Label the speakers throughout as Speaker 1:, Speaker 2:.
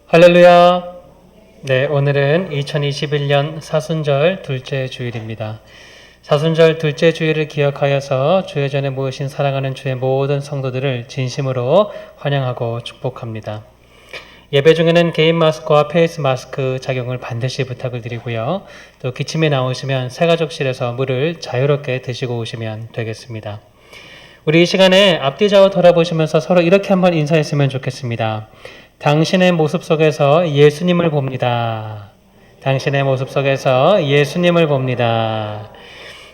Speaker 1: 할렐루야. 네, 오늘은 2021년 사순절 둘째 주일입니다. 사순절 둘째 주일을 기억하여서 주의 전에 모이신 사랑하는 주의 모든 성도들을 진심으로 환영하고 축복합니다. 예배 중에는 개인 마스크와 페이스 마스크 착용을 반드시 부탁을 드리고요. 또 기침이 나오시면 새가족실에서 물을 자유롭게 드시고 오시면 되겠습니다. 우리 이 시간에 앞뒤 좌우 돌아보시면서 서로 이렇게 한번 인사했으면 좋겠습니다. 당신의 모습 속에서 예수님을 봅니다. 당신의 모습 속에서 예수님을 봅니다.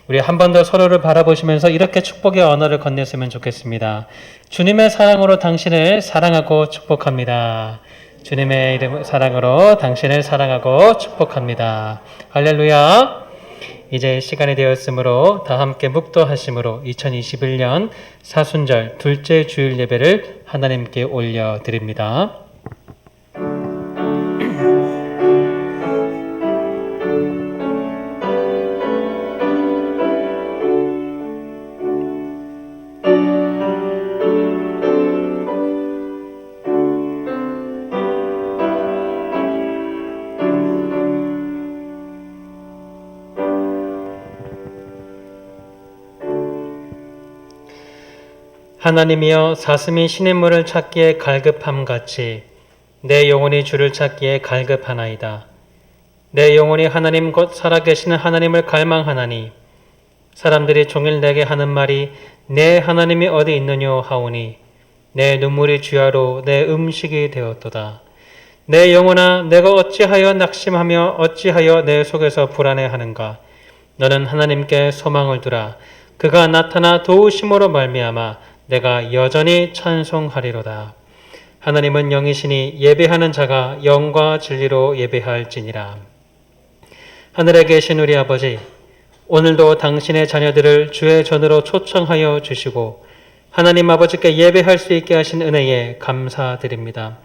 Speaker 1: 우리 한 번 더 서로를 바라보시면서 이렇게 축복의 언어를 건넸으면 좋겠습니다. 주님의 사랑으로 당신을 사랑하고 축복합니다. 주님의 이름 사랑으로 당신을 사랑하고 축복합니다. 할렐루야. 이제 시간이 되었으므로 다 함께 묵도하심으로 2021년 사순절 둘째 주일 예배를 하나님께 올려드립니다. 하나님이여, 사슴이 시냇물을 찾기에 갈급함같이 내 영혼이 주를 찾기에 갈급하나이다. 내 영혼이 하나님 곧 살아계시는 하나님을 갈망하나니 사람들이 종일 내게 하는 말이 내 하나님이 어디 있느뇨 하오니 내 눈물이 주야로 내 음식이 되었도다. 내 영혼아, 내가 어찌하여 낙심하며 어찌하여 내 속에서 불안해하는가. 너는 하나님께 소망을 두라. 그가 나타나 도우심으로 말미암아 내가 여전히 찬송하리로다. 하나님은 영이시니 예배하는 자가 영과 진리로 예배할지니라. 하늘에 계신 우리 아버지, 오늘도 당신의 자녀들을 주의 전으로 초청하여 주시고 하나님 아버지께 예배할 수 있게 하신 은혜에 감사드립니다.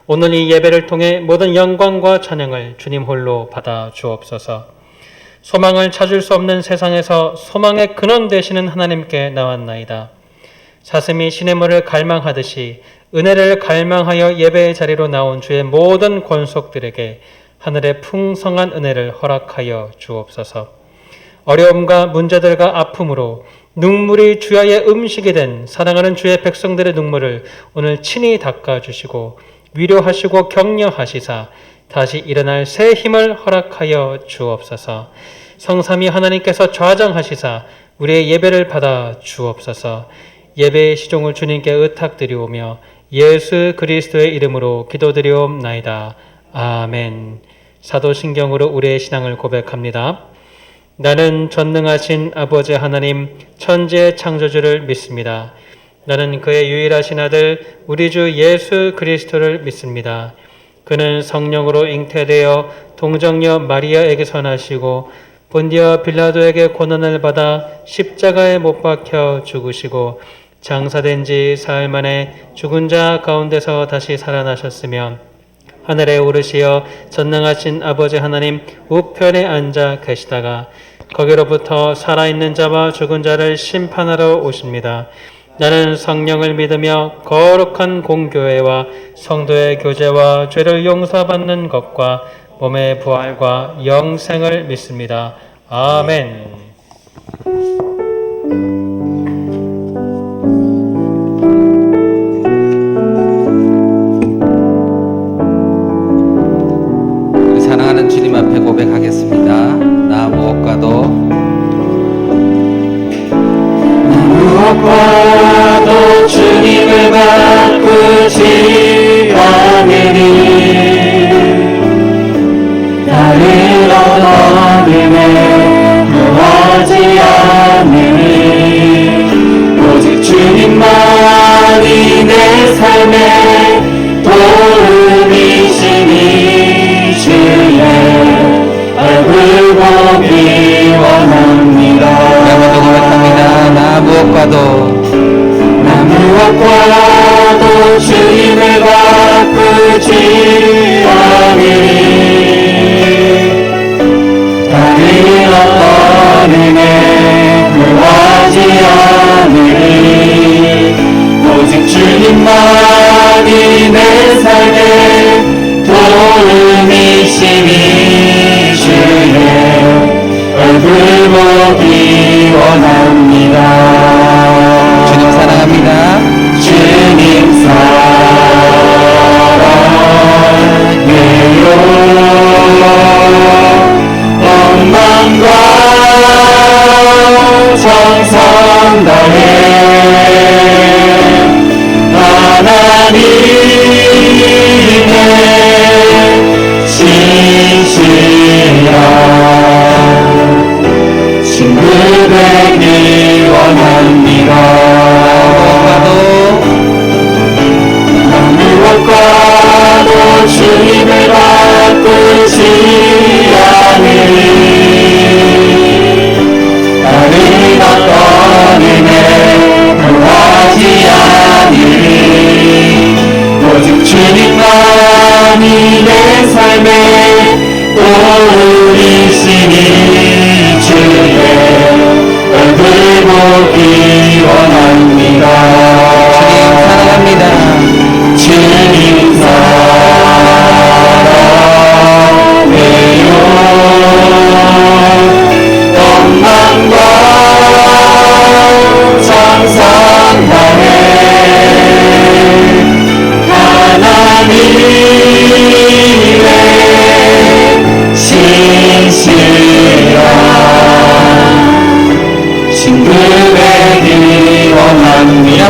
Speaker 1: 오늘 이 예배를 통해 모든 영광과 찬양을 주님 홀로 받아 주옵소서. 소망을 찾을 수 없는 세상에서 소망의 근원 되시는 하나님께 나왔나이다. 사슴이 시냇물을 갈망하듯이 은혜를 갈망하여 예배의 자리로 나온 주의 모든 권속들에게 하늘의 풍성한 은혜를 허락하여 주옵소서. 어려움과 문제들과 아픔으로 눈물이 주야의 음식이 된 사랑하는 주의 백성들의 눈물을 오늘 친히 닦아주시고 위로하시고 격려하시사 다시 일어날 새 힘을 허락하여 주옵소서. 성삼위 하나님께서 좌정하시사 우리의 예배를 받아 주옵소서. 예배의 시종을 주님께 의탁드리오며 예수 그리스도의 이름으로 기도드리옵나이다. 아멘. 사도신경으로 우리의 신앙을 고백합니다. 나는 전능하신 아버지 하나님 천지의 창조주를 믿습니다. 나는 그의 유일하신 아들 우리 주 예수 그리스도를 믿습니다. 그는 성령으로 잉태되어 동정녀 마리아에게서 나시고 본디어 빌라도에게 고난을 받아 십자가에 못 박혀 죽으시고 장사된 지 사흘 만에 죽은 자 가운데서 다시 살아나셨으며 하늘에 오르시어 전능하신 아버지 하나님 우편에 앉아 계시다가 거기로부터 살아있는 자와 죽은 자를 심판하러 오십니다. 나는 성령을 믿으며 거룩한 공교회와 성도의 교제와 죄를 용서받는 것과 몸의 부활과 영생을 믿습니다. 아멘.
Speaker 2: 우리 사랑하는 주님 앞에 고백하겠습니다. 나 무엇과도
Speaker 3: 주님을 바꾸지 않으니 다른 어떤 은혜 구하지 않으니 오직 주님만이 내 삶의 도움이시니 주의 얼굴 보기 원합니다.
Speaker 2: 여러분도 고백합니다. 나 무엇과도
Speaker 3: 주님을 바꾸지 않으니 다른 어떤 은혜 구하지 않으니 오직 주님만이 내 삶의 하나님의 신실한 친구 되기 원합니다. 무엇과도 주님을 바꾸지 않으리. 다른 어떤 은혜 구하지 않으리. 오직 주님만이 내 삶에 떠오르시니 주의 얼굴 보기 원합니다.
Speaker 2: 사랑합니다.
Speaker 3: 주님 사랑해요. 원망과 정성 다해 하나님의 신실한 친구 되기 원합니다.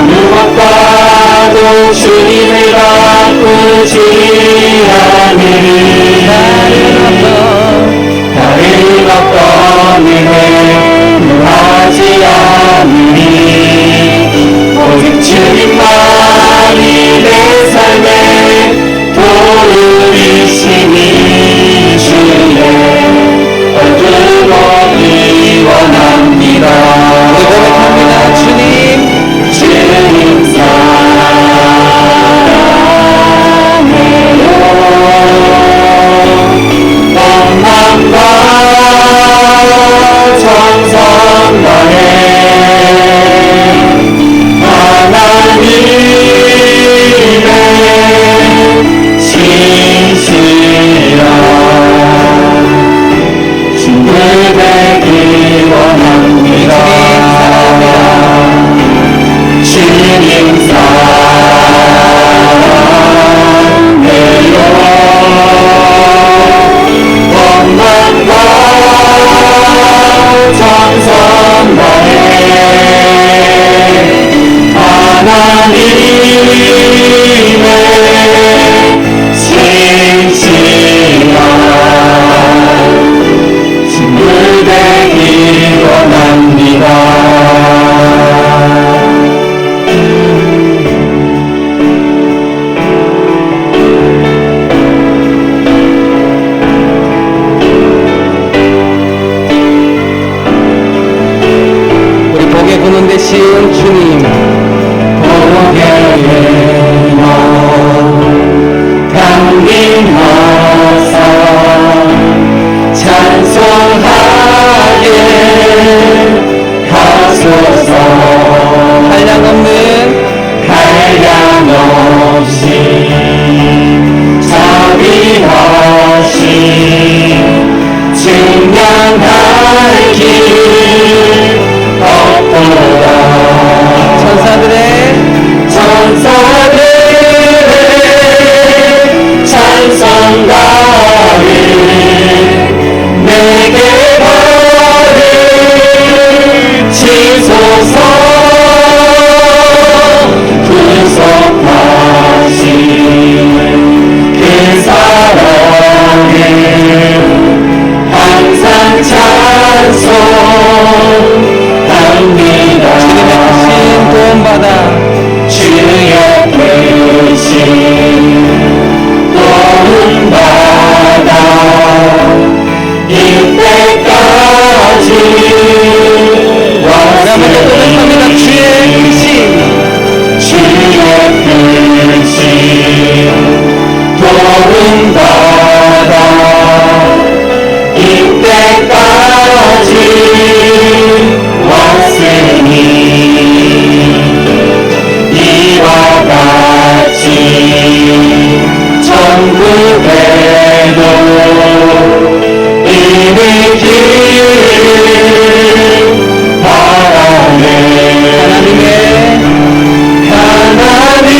Speaker 3: 무엇과도 주님을 바꾸지 않으리. 다른 어떤 은혜 구하지 않으리. 오직 주님만이 내 삶에 도우리시니 주의 얼굴 보기 원합니다.
Speaker 2: 고백합니다. 주님
Speaker 3: 사랑해요. 원망과 정성 다해 하나님의 신실한 친구 되기 원합니다. 주님 사랑해요. 원망과 정성 다해 하나님의 신실한 친구 되기 원합니다.
Speaker 2: 우리 복에 구는 대신 주님
Speaker 3: 보게에 너 강림하사 찬송하게 하소서.
Speaker 2: 한량 없는
Speaker 3: 한량 없이 자비하신 증량할 길 없도다.
Speaker 2: 천사들의
Speaker 3: 찬송가를 내게 바르치소서. 구속하신 그 사랑을 항상 찬송합니다.
Speaker 2: 주님의 크신 도움받아
Speaker 3: 주의 크신 도움받아 이때까지
Speaker 2: 여러분들 고백합니다. 주의 크신
Speaker 3: 주의 크신 도움받아 이때까지 왔으니 이와 같이 천국에도 이르길 바라네. 하나님의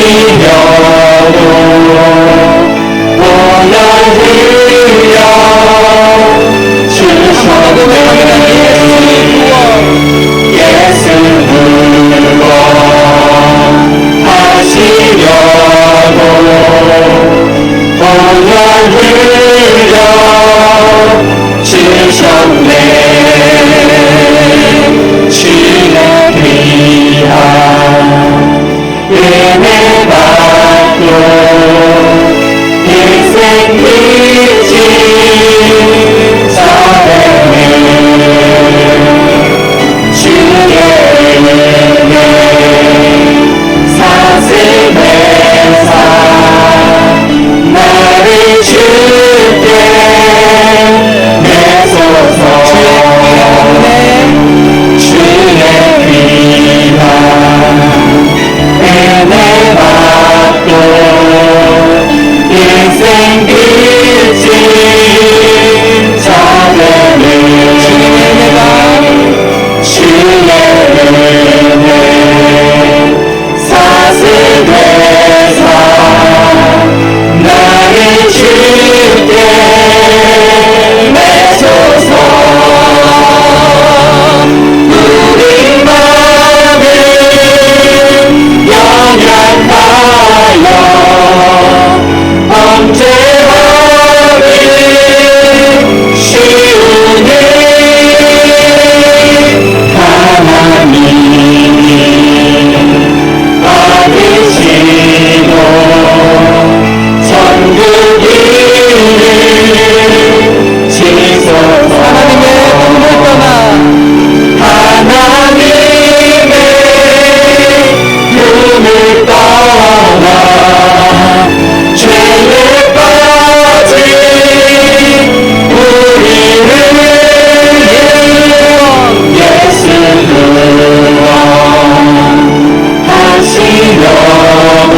Speaker 3: 구원하시려고 보혈 흘려 주셨네. 예수 구원하시려고 보혈 흘려 주셨네. 주의 귀한 은혜 받고 인생 빛이 자되네. 주의 은혜 사슴에서 나를 주께 내소서. 주의 귀한 은혜 받고 인생 빛이 자되네. 주의 은혜 사슴에서 나를 주께 내소서. 우리 마음은 연약하여 범죄하기 쉬우니 하나님이 받으시고 천국 이를 지소서. 하나님의 꿈을 떠나 죄에 빠진 우리를 예수 구원하시려고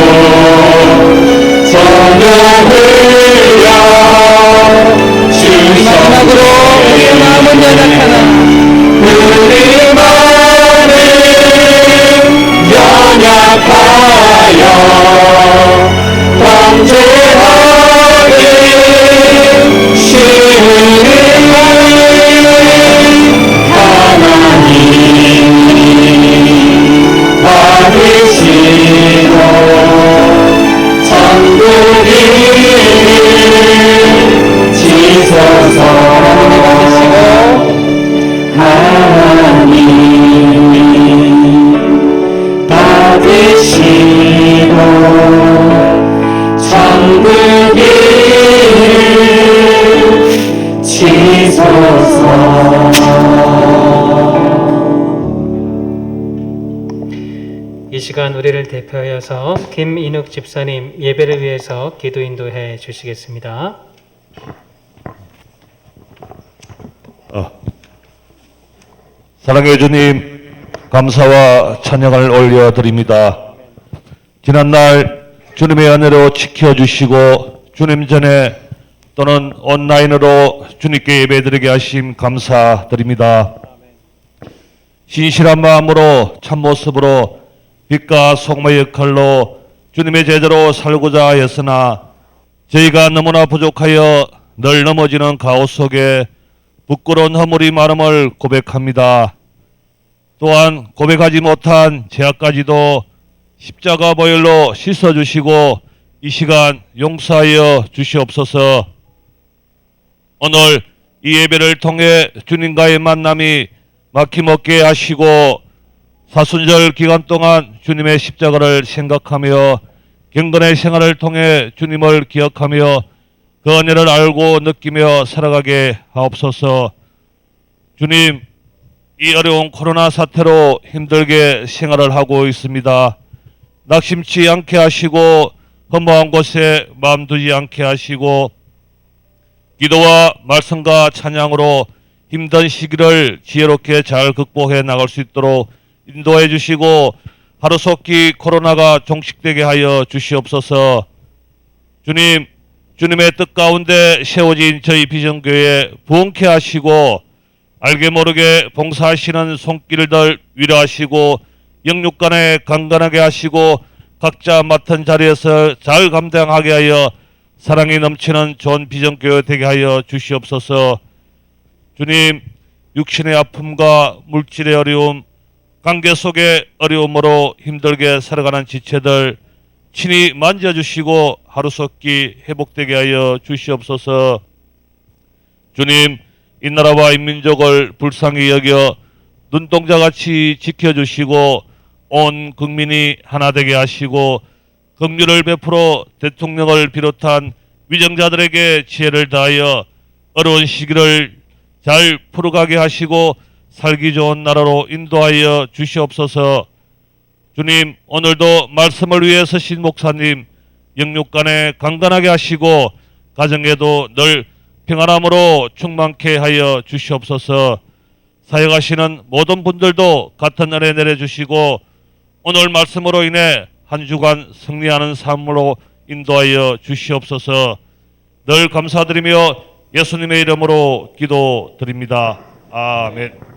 Speaker 3: 손을 흘려 주셨네. 우리 마음은 연약하나 우리 마음은 연약하여 범죄하기 쉬우니 하나님이 받으시고 천국 이를 지소서. 하나님이 받으시고 천국 이를 지소서.
Speaker 1: 이 시간 우리를 대표하여서 김인욱 집사님 예배를 위해서 기도 인도해 주시겠습니다.
Speaker 4: 사랑의 주님, 감사와 찬양을 올려드립니다. 지난날 주님의 은혜로 지켜주시고 주님 전에 또는 온라인으로 주님께 예배드리게 하심 감사드립니다. 신실한 마음으로 참모습으로 빛과 소금의 역할로 주님의 제자로 살고자 하였으나 저희가 너무나 부족하여 늘 넘어지는 가오 속에 부끄러운 허물이 많음을 고백합니다. 또한 고백하지 못한 죄악까지도 십자가 보혈로 씻어주시고 이 시간 용서하여 주시옵소서. 오늘 이 예배를 통해 주님과의 만남이 막힘없게 하시고 사순절 기간 동안 주님의 십자가를 생각하며 경건의 생활을 통해 주님을 기억하며 그 은혜를 알고 느끼며 살아가게 하옵소서. 주님, 이 어려운 코로나 사태로 힘들게 생활을 하고 있습니다. 낙심치 않게 하시고 허무한 곳에 마음 두지 않게 하시고 기도와 말씀과 찬양으로 힘든 시기를 지혜롭게 잘 극복해 나갈 수 있도록 인도해 주시고 하루속히 코로나가 종식되게 하여 주시옵소서. 주님, 주님의 뜻 가운데 세워진 저희 비전교회 부흥케 하시고 알게 모르게 봉사하시는 손길들 위로하시고 영육간에 강건하게 하시고 각자 맡은 자리에서 잘 감당하게 하여 사랑이 넘치는 좋은 비전교회 되게 하여 주시옵소서. 주님, 육신의 아픔과 물질의 어려움, 관계 속의 어려움으로 힘들게 살아가는 지체들 친히 만져주시고 하루속히 회복되게 하여 주시옵소서. 주님, 이 나라와 이 민족을 불쌍히 여겨 눈동자같이 지켜주시고 온 국민이 하나 되게 하시고 긍휼을 베풀어 대통령을 비롯한 위정자들에게 지혜를 다하여 어려운 시기를 잘 풀어가게 하시고 살기 좋은 나라로 인도하여 주시옵소서. 주님, 오늘도 말씀을 위해 서신 목사님 영육간에 강건하게 하시고 가정에도 늘 평안함으로 충만케 하여 주시옵소서. 사역하시는 모든 분들도 같은 은혜 내려주시고 오늘 말씀으로 인해 한 주간 승리하는 삶으로 인도하여 주시옵소서. 늘 감사드리며 예수님의 이름으로 기도드립니다. 아멘.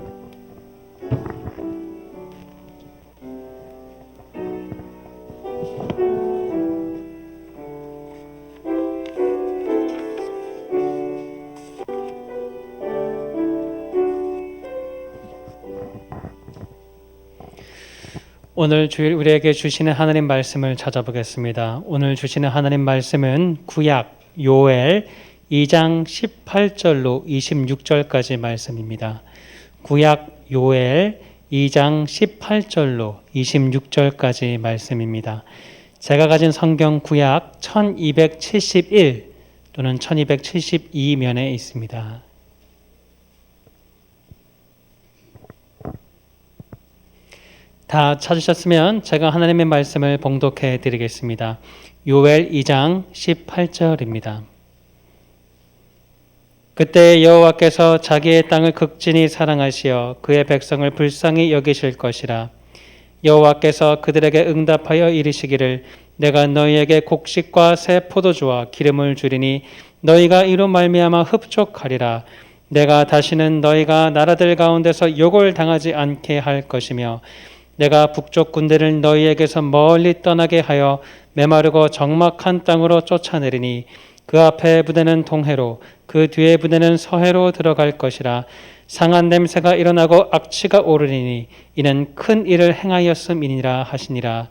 Speaker 1: 오늘 주일 우리에게 주시는 하나님 말씀을 찾아보겠습니다. 오늘 주시는 하나님 말씀은 구약 요엘 2장 18절로 26절까지 말씀입니다. 구약 요엘 2장 18절로 26절까지 말씀입니다. 제가 가진 성경 구약 1271 또는 1272면에 있습니다. 다 찾으셨으면 제가 하나님의 말씀을 봉독해 드리겠습니다. 요엘 2장 18절입니다. 그때 여호와께서 자기의 땅을 극진히 사랑하시어 그의 백성을 불쌍히 여기실 것이라. 여호와께서 그들에게 응답하여 이르시기를 내가 너희에게 곡식과 새 포도주와 기름을 주리니 너희가 이로 말미암아 흡족하리라. 내가 다시는 너희가 나라들 가운데서 욕을 당하지 않게 할 것이며 내가 북쪽 군대를 너희에게서 멀리 떠나게 하여 메마르고 적막한 땅으로 쫓아내리니 그 앞에 부대는 동해로 그 뒤에 부대는 서해로 들어갈 것이라. 상한 냄새가 일어나고 악취가 오르리니 이는 큰 일을 행하였음이니라 하시니라.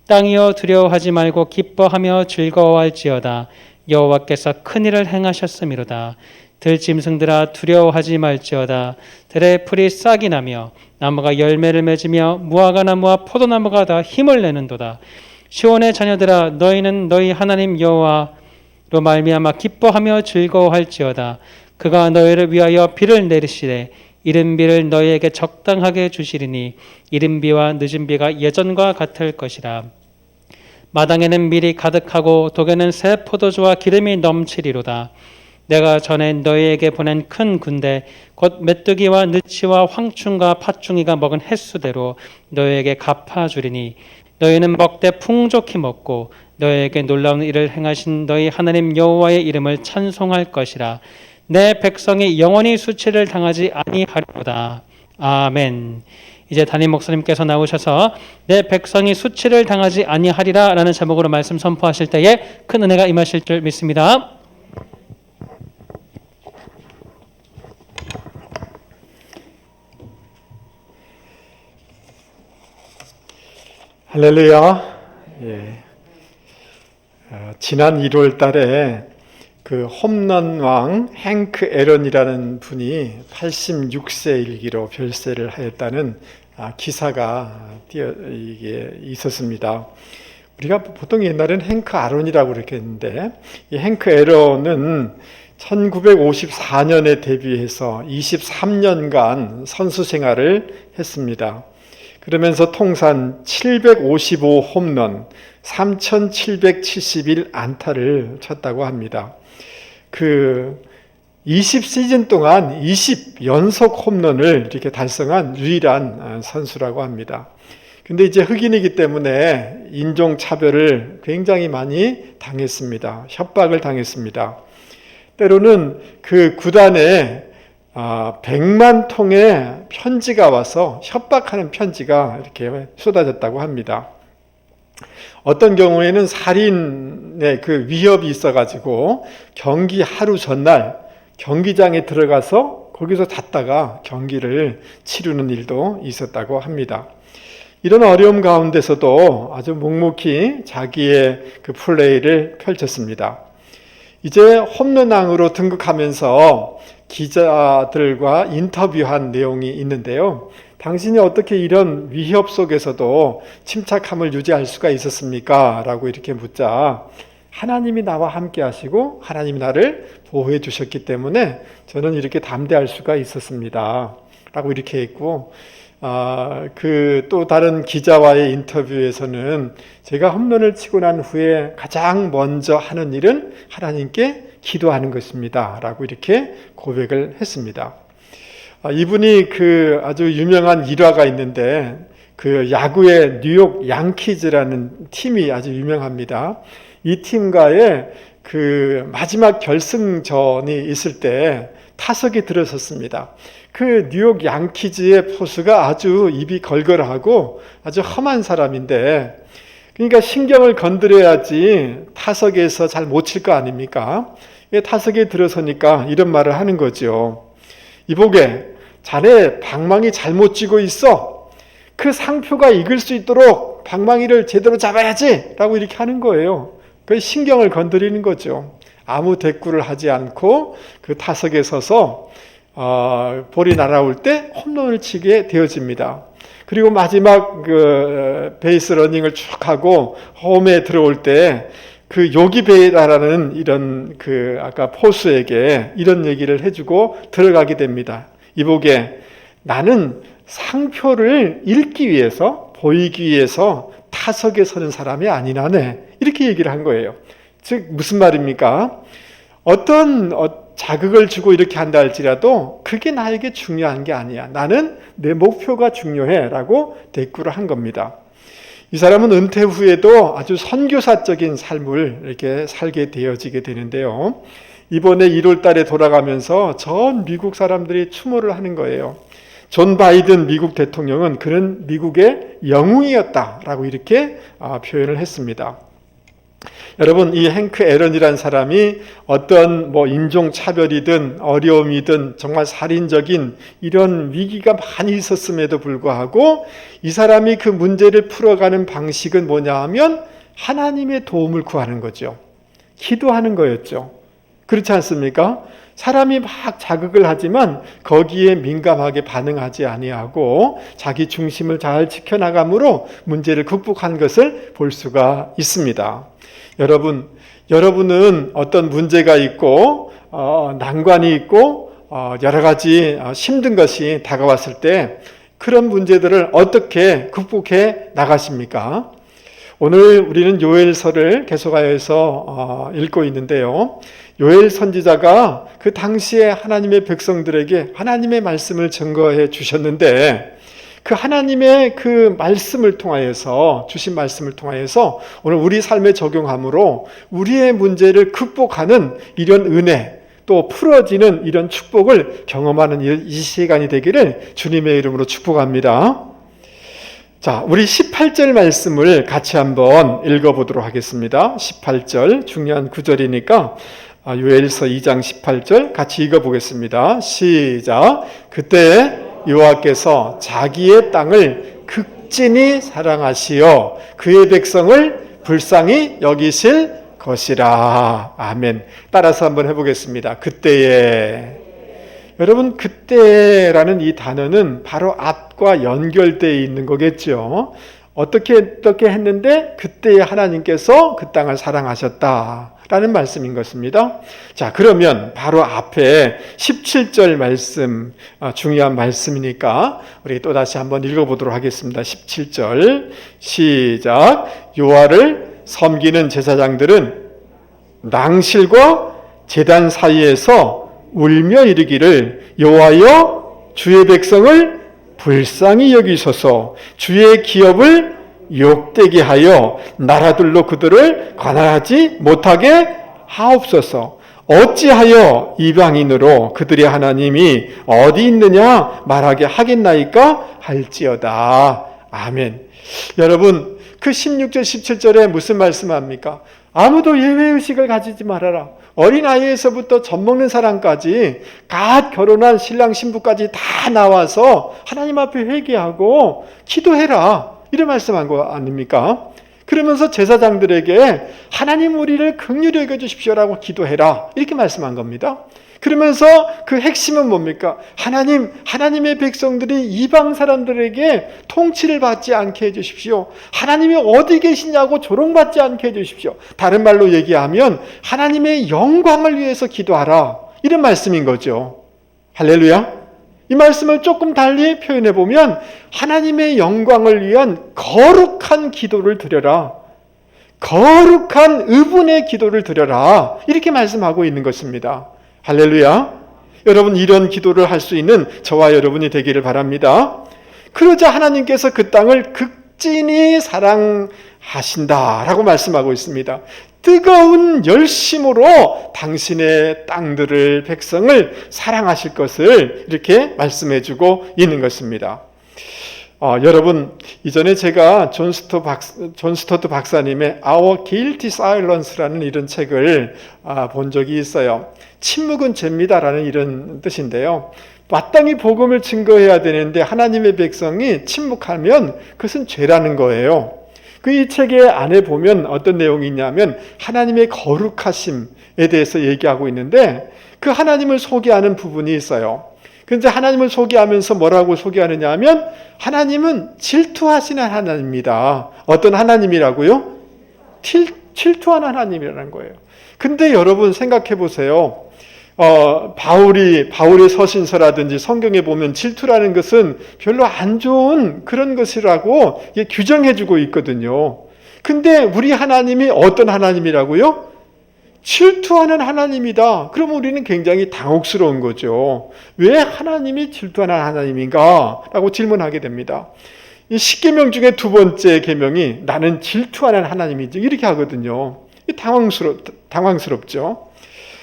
Speaker 1: 땅이여 두려워하지 말고 기뻐하며 즐거워할지어다. 여호와께서 큰 일을 행하셨음이로다. 들짐승들아 두려워하지 말지어다. 들의 풀이 싹이 나며 나무가 열매를 맺으며 무화과 나무와 포도나무가 다 힘을 내는도다. 시온의 자녀들아 너희는 너희 하나님 여호와로 말미암아 기뻐하며 즐거워할지어다. 그가 너희를 위하여 비를 내리시되 이른 비를 너희에게 적당하게 주시리니 이른 비와 늦은 비가 예전과 같을 것이라. 마당에는 밀이 가득하고 독에는 새 포도주와 기름이 넘치리로다. 내가 전에 너희에게 보낸 큰 군대 곧 메뚜기와 느치와 황충과 팥중이가 먹은 횟수대로 너희에게 갚아주리니 너희는 먹되 풍족히 먹고 너희에게 놀라운 일을 행하신 너희 하나님 여호와의 이름을 찬송할 것이라. 내 백성이 영원히 수치를 당하지 아니하리로다. 아멘. 이제 담임 목사님께서 나오셔서 내 백성이 수치를 당하지 아니하리라 라는 제목으로 말씀 선포하실 때에 큰 은혜가 임하실 줄 믿습니다.
Speaker 5: 할렐루야. 예. 지난 1월 달에 그 홈런왕 행크 애런이라는 분이 86세 일기로 별세를 하였다는 기사가 이게 있었습니다. 우리가 보통 옛날에는 행크 아론이라고 그렇게 했는데 이 행크 애런은 1954년에 데뷔해서 23년간 선수 생활을 했습니다. 그러면서 통산 755 홈런, 3,771 안타를 쳤다고 합니다. 그 20시즌 동안 20연속 홈런을 이렇게 달성한 유일한 선수라고 합니다. 근데 이제 흑인이기 때문에 인종차별을 굉장히 많이 당했습니다. 협박을 당했습니다. 때로는 그 구단에 100만 통의 편지가 와서 협박하는 편지가 이렇게 쏟아졌다고 합니다. 어떤 경우에는 살인의 그 위협이 있어가지고 경기 하루 전날 경기장에 들어가서 거기서 잤다가 경기를 치르는 일도 있었다고 합니다. 이런 어려움 가운데서도 아주 묵묵히 자기의 그 플레이를 펼쳤습니다. 이제 홈런왕으로 등극하면서 기자들과 인터뷰한 내용이 있는데요. 당신이 어떻게 이런 위협 속에서도 침착함을 유지할 수가 있었습니까? 라고 이렇게 묻자 하나님이 나와 함께 하시고 하나님이 나를 보호해 주셨기 때문에 저는 이렇게 담대할 수가 있었습니다. 라고 이렇게 했고 그 또 다른 기자와의 인터뷰에서는 제가 홈런을 치고 난 후에 가장 먼저 하는 일은 하나님께 기도하는 것입니다. 라고 이렇게 고백을 했습니다. 이분이 그 아주 유명한 일화가 있는데 그 야구의 뉴욕 양키즈라는 팀이 아주 유명합니다. 이 팀과의 그 마지막 결승전이 있을 때 타석에 들어섰습니다. 그 뉴욕 양키즈의 포수가 아주 입이 걸걸하고 아주 험한 사람인데 그러니까 신경을 건드려야지 타석에서 잘 못 칠 거 아닙니까? 타석에 들어서니까 이런 말을 하는 거죠. 이보게, 자네 방망이 잘못 쥐고 있어. 그 상표가 익을 수 있도록 방망이를 제대로 잡아야지 라고 이렇게 하는 거예요. 그 신경을 건드리는 거죠. 아무 대꾸를 하지 않고 그 타석에 서서 볼이 날아올 때 홈런을 치게 되어집니다. 그리고 마지막 그 베이스 러닝을 쭉 하고 홈에 들어올 때 그 요기베라라는 이런 그 아까 포수에게 이런 얘기를 해주고 들어가게 됩니다. 이보게, 나는 상표를 읽기 위해서 보이기 위해서 타석에 서는 사람이 아니라네. 이렇게 얘기를 한 거예요. 즉 무슨 말입니까? 어떤 자극을 주고 이렇게 한다 할지라도 그게 나에게 중요한 게 아니야. 나는 내 목표가 중요해 라고 대꾸를 한 겁니다. 이 사람은 은퇴 후에도 아주 선교사적인 삶을 이렇게 살게 되어지게 되는데요. 이번에 1월 달에 돌아가면서 전 미국 사람들이 추모를 하는 거예요. 존 바이든 미국 대통령은 그는 미국의 영웅이었다라고 이렇게 표현을 했습니다. 여러분, 이 행크 애런이라는 사람이 어떤 인종차별이든 어려움이든 정말 살인적인 이런 위기가 많이 있었음에도 불구하고 이 사람이 그 문제를 풀어가는 방식은 뭐냐 하면 하나님의 도움을 구하는 거죠. 기도하는 거였죠. 그렇지 않습니까? 사람이 막 자극을 하지만 거기에 민감하게 반응하지 아니하고 자기 중심을 잘 지켜나감으로 문제를 극복한 것을 볼 수가 있습니다. 여러분은 어떤 문제가 있고 난관이 있고 여러 가지 힘든 것이 다가왔을 때 그런 문제들을 어떻게 극복해 나가십니까? 오늘 우리는 요엘서를 계속하여서 읽고 있는데요. 요엘 선지자가 그 당시에 하나님의 백성들에게 하나님의 말씀을 증거해 주셨는데 그 하나님의 그 말씀을 통하여서 주신 말씀을 통하여서 오늘 우리 삶에 적용함으로 우리의 문제를 극복하는 이런 은혜 또 풀어지는 이런 축복을 경험하는 이 시간이 되기를 주님의 이름으로 축복합니다. 자, 우리 18절 말씀을 같이 한번 읽어보도록 하겠습니다. 18절 중요한 구절이니까 요엘서 2장 18절 같이 읽어보겠습니다. 시작. 그때 여호와께서 자기의 땅을 극진히 사랑하시어 그의 백성을 불쌍히 여기실 것이라. 아멘. 따라서 한번 해보겠습니다. 그때에. 여러분, 그때라는 이 단어는 바로 앞과 연결되어 있는 거겠죠. 어떻게 했는데 그때에 하나님께서 그 땅을 사랑하셨다 라는 말씀인 것입니다. 자, 그러면 바로 앞에 17절 말씀, 중요한 말씀이니까 우리 또 다시 한번 읽어보도록 하겠습니다. 17절 시작. 여호와를 섬기는 제사장들은 낭실과 제단 사이에서 울며 이르기를 여호와여 주의 백성을 불쌍히 여기소서 주의 기업을 욕되게 하여 나라들로 그들을 관할하지 못하게 하옵소서. 어찌하여 이방인으로 그들의 하나님이 어디 있느냐 말하게 하겠나이까 할지어다. 아멘. 여러분, 그 16절 17절에 무슨 말씀합니까? 아무도 예외의식을 가지지 말아라. 어린아이에서부터 젖먹는 사람까지 갓 결혼한 신랑 신부까지 다 나와서 하나님 앞에 회개하고 기도해라. 이런 말씀한 거 아닙니까? 그러면서 제사장들에게 하나님 우리를 긍휼히 여겨주십시오라고 기도해라. 이렇게 말씀한 겁니다. 그러면서 그 핵심은 뭡니까? 하나님의 백성들이 이방 사람들에게 통치를 받지 않게 해주십시오. 하나님이 어디 계시냐고 조롱받지 않게 해주십시오. 다른 말로 얘기하면 하나님의 영광을 위해서 기도하라. 이런 말씀인 거죠. 할렐루야. 이 말씀을 조금 달리 표현해 보면 하나님의 영광을 위한 거룩한 기도를 드려라. 거룩한 의분의 기도를 드려라. 이렇게 말씀하고 있는 것입니다. 할렐루야. 여러분, 이런 기도를 할 수 있는 저와 여러분이 되기를 바랍니다. 그러자 하나님께서 그 땅을 극진히 사랑하신다라고 말씀하고 있습니다. 뜨거운 열심으로 당신의 땅들을, 백성을 사랑하실 것을 이렇게 말씀해주고 있는 것입니다. 여러분, 이전에 제가 존 스토트 박사님의 Our Guilty Silence라는 이런 책을 본 적이 있어요. 침묵은 죄입니다라는 이런 뜻인데요. 마땅히 복음을 증거해야 되는데 하나님의 백성이 침묵하면 그것은 죄라는 거예요. 이 책의 안에 보면 어떤 내용이 있냐면 하나님의 거룩하심에 대해서 얘기하고 있는데 그 하나님을 소개하는 부분이 있어요. 그런데 하나님을 소개하면서 뭐라고 소개하느냐 하면 하나님은 질투하시는 하나님입니다. 어떤 하나님이라고요? 질투하는 하나님이라는 거예요. 근데 여러분 생각해 보세요. 바울의 서신서라든지 성경에 보면 질투라는 것은 별로 안 좋은 그런 것이라고 규정해 주고 있거든요. 근데 우리 하나님이 어떤 하나님이라고요? 질투하는 하나님이다. 그럼 우리는 굉장히 당혹스러운 거죠. 왜 하나님이 질투하는 하나님인가? 라고 질문하게 됩니다. 이 10계명 중에 두 번째 계명이 나는 질투하는 하나님이지 이렇게 하거든요. 당황스럽죠.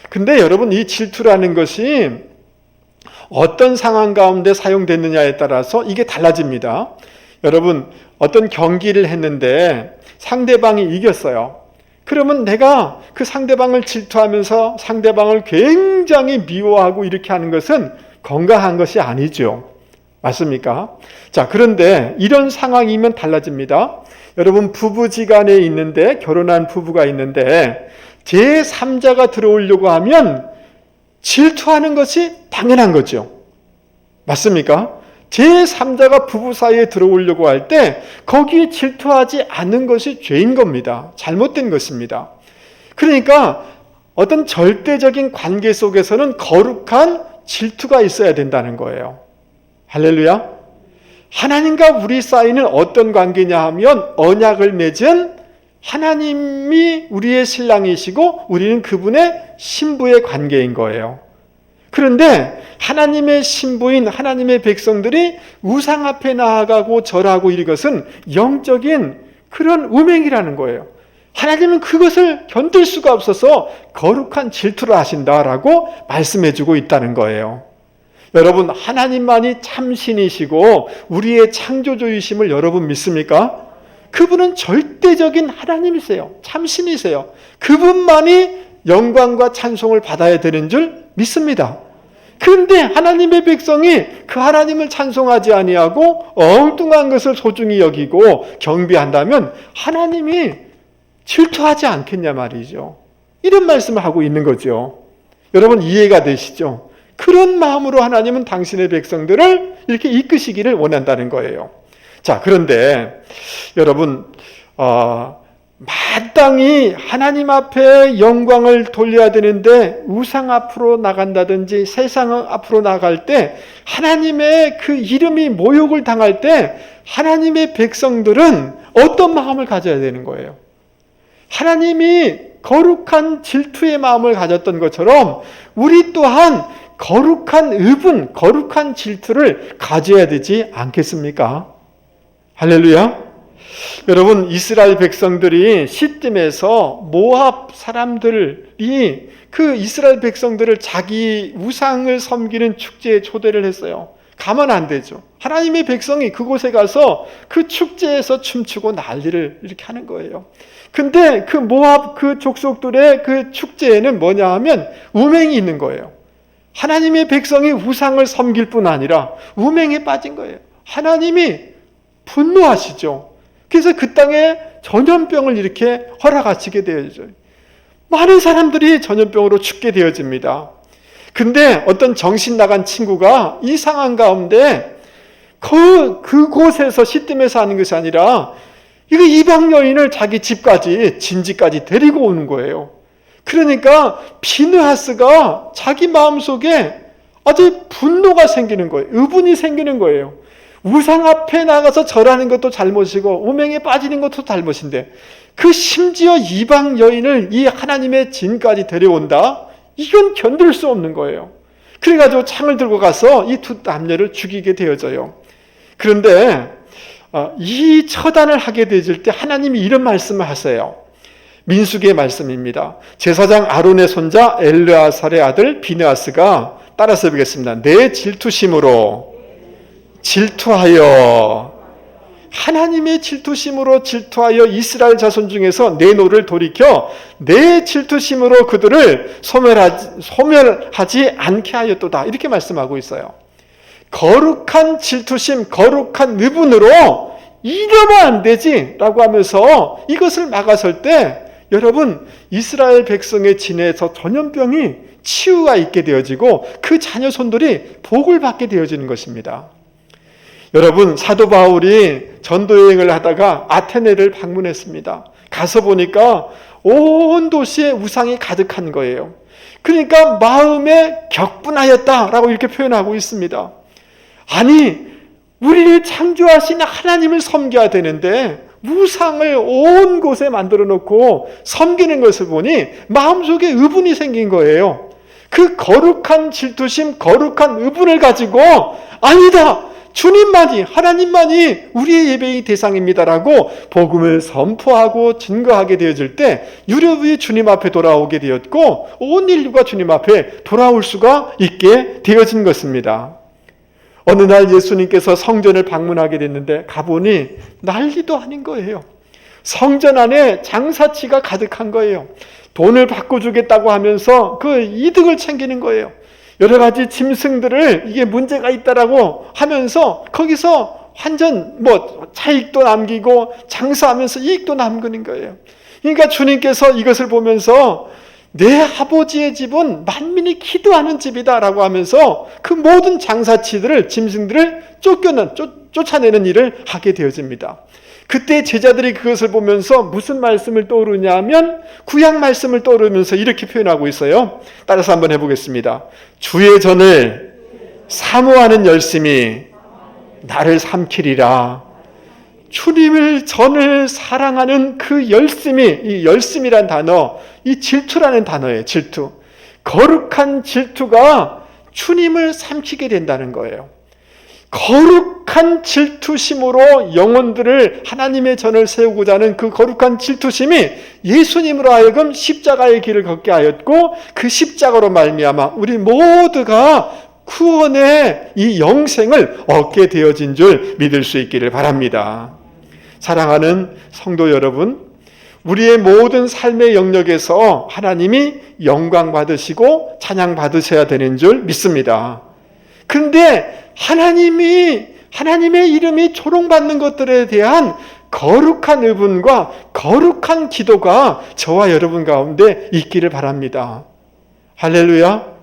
Speaker 5: 근데 여러분, 이 질투라는 것이 어떤 상황 가운데 사용됐느냐에 따라서 이게 달라집니다. 여러분, 어떤 경기를 했는데 상대방이 이겼어요. 그러면 내가 그 상대방을 질투하면서 상대방을 굉장히 미워하고 이렇게 하는 것은 건강한 것이 아니죠. 맞습니까? 자, 그런데 이런 상황이면 달라집니다. 여러분, 부부지간에 있는데, 결혼한 부부가 있는데 제3자가 들어오려고 하면 질투하는 것이 당연한 거죠. 맞습니까? 제3자가 부부 사이에 들어오려고 할 때 거기에 질투하지 않는 것이 죄인 겁니다. 잘못된 것입니다. 그러니까 어떤 절대적인 관계 속에서는 거룩한 질투가 있어야 된다는 거예요. 할렐루야. 하나님과 우리 사이는 어떤 관계냐 하면 언약을 맺은 하나님이 우리의 신랑이시고 우리는 그분의 신부의 관계인 거예요. 그런데 하나님의 신부인 하나님의 백성들이 우상 앞에 나아가고 절하고 이것은 영적인 그런 음행이라는 거예요. 하나님은 그것을 견딜 수가 없어서 거룩한 질투를 하신다라고 말씀해주고 있다는 거예요. 여러분, 하나님만이 참신이시고 우리의 창조주이심을 여러분 믿습니까? 그분은 절대적인 하나님이세요. 참신이세요. 그분만이 영광과 찬송을 받아야 되는 줄 믿습니다. 그런데 하나님의 백성이 그 하나님을 찬송하지 아니하고 엉뚱한 것을 소중히 여기고 경배한다면 하나님이 질투하지 않겠냐 말이죠. 이런 말씀을 하고 있는 거죠. 여러분, 이해가 되시죠? 그런 마음으로 하나님은 당신의 백성들을 이렇게 이끄시기를 원한다는 거예요. 자, 그런데 여러분, 마땅히 하나님 앞에 영광을 돌려야 되는데 우상 앞으로 나간다든지 세상 앞으로 나갈 때 하나님의 그 이름이 모욕을 당할 때 하나님의 백성들은 어떤 마음을 가져야 되는 거예요? 하나님이 거룩한 질투의 마음을 가졌던 것처럼 우리 또한 거룩한 의분, 거룩한 질투를 가져야 되지 않겠습니까? 할렐루야. 여러분, 이스라엘 백성들이 시딤에서 모압 사람들이 그 이스라엘 백성들을 자기 우상을 섬기는 축제에 초대를 했어요. 가면 안 되죠. 하나님의 백성이 그곳에 가서 그 축제에서 춤추고 난리를 이렇게 하는 거예요. 근데 그 모압 그 족속들의 그 축제에는 뭐냐 하면 우맹이 있는 거예요. 하나님의 백성이 우상을 섬길 뿐 아니라 우맹에 빠진 거예요. 하나님이 분노하시죠. 그래서 그 땅에 전염병을 이렇게 허락하시게 되어져요. 많은 사람들이 전염병으로 죽게 되어집니다. 근데 어떤 정신 나간 친구가 이 상황 가운데 그곳에서 시딤에서 하는 것이 아니라 이거 이방 여인을 자기 집까지 진지까지 데리고 오는 거예요. 그러니까 비느하스가 자기 마음속에 아주 분노가 생기는 거예요. 의분이 생기는 거예요. 우상 앞에 나가서 절하는 것도 잘못이고 우명에 빠지는 것도 잘못인데 그 심지어 이방 여인을 이 하나님의 진까지 데려온다? 이건 견딜 수 없는 거예요. 그래가지고 창을 들고 가서 이 두 남녀를 죽이게 되어져요. 그런데 이 처단을 하게 되어질 때 하나님이 이런 말씀을 하세요. 민수기의 말씀입니다. 제사장 아론의 손자 엘르아살의 아들 비느하스가 따라서 보겠습니다. 내 질투심으로 질투하여 하나님의 질투심으로 질투하여 이스라엘 자손 중에서 내 노를 돌이켜 내 질투심으로 그들을 소멸하지 않게 하였도다. 이렇게 말씀하고 있어요. 거룩한 질투심, 거룩한 의분으로 이러면 안 되지 라고 하면서 이것을 막아설 때 여러분 이스라엘 백성의 진에서 전염병이 치유가 있게 되어지고 그 자녀손들이 복을 받게 되어지는 것입니다. 여러분 사도 바울이 전도여행을 하다가 아테네를 방문했습니다. 가서 보니까 온 도시에 우상이 가득한 거예요. 그러니까 마음에 격분하였다라고 이렇게 표현하고 있습니다. 아니 우리를 창조하신 하나님을 섬겨야 되는데 우상을 온 곳에 만들어 놓고 섬기는 것을 보니 마음속에 의분이 생긴 거예요. 그 거룩한 질투심, 거룩한 의분을 가지고 아니다! 주님만이, 하나님만이 우리의 예배의 대상입니다라고 복음을 선포하고 증거하게 되어질 때 유럽이 주님 앞에 돌아오게 되었고 온 인류가 주님 앞에 돌아올 수가 있게 되어진 것입니다. 어느 날 예수님께서 성전을 방문하게 됐는데 가보니 난리도 아닌 거예요. 성전 안에 장사치가 가득한 거예요. 돈을 바꿔주겠다고 하면서 그 이득을 챙기는 거예요. 여러 가지 짐승들을 이게 문제가 있다라고 하면서 거기서 완전 차익도 남기고 장사하면서 이익도 남기는 거예요. 그러니까 주님께서 이것을 보면서 내 아버지의 집은 만민이 기도하는 집이다라고 하면서 그 모든 장사치들을 짐승들을 쫓아내는 일을 하게 되어집니다. 그때 제자들이 그것을 보면서 무슨 말씀을 떠오르냐면 구약 말씀을 떠오르면서 이렇게 표현하고 있어요. 따라서 한번 해보겠습니다. 주의 전을 사모하는 열심이 나를 삼키리라. 주님을 전을 사랑하는 그 열심이, 이 열심이란 단어, 이 질투라는 단어예요. 질투. 거룩한 질투가 주님을 삼키게 된다는 거예요. 거룩한 질투심으로 영혼들을 하나님의 전을 세우고자 하는 그 거룩한 질투심이 예수님으로 하여금 십자가의 길을 걷게 하였고 그 십자가로 말미암아 우리 모두가 구원의 이 영생을 얻게 되어진 줄 믿을 수 있기를 바랍니다. 사랑하는 성도 여러분, 우리의 모든 삶의 영역에서 하나님이 영광 받으시고 찬양 받으셔야 되는 줄 믿습니다. 그런데 하나님의 이름이 조롱받는 것들에 대한 거룩한 의분과 거룩한 기도가 저와 여러분 가운데 있기를 바랍니다. 할렐루야.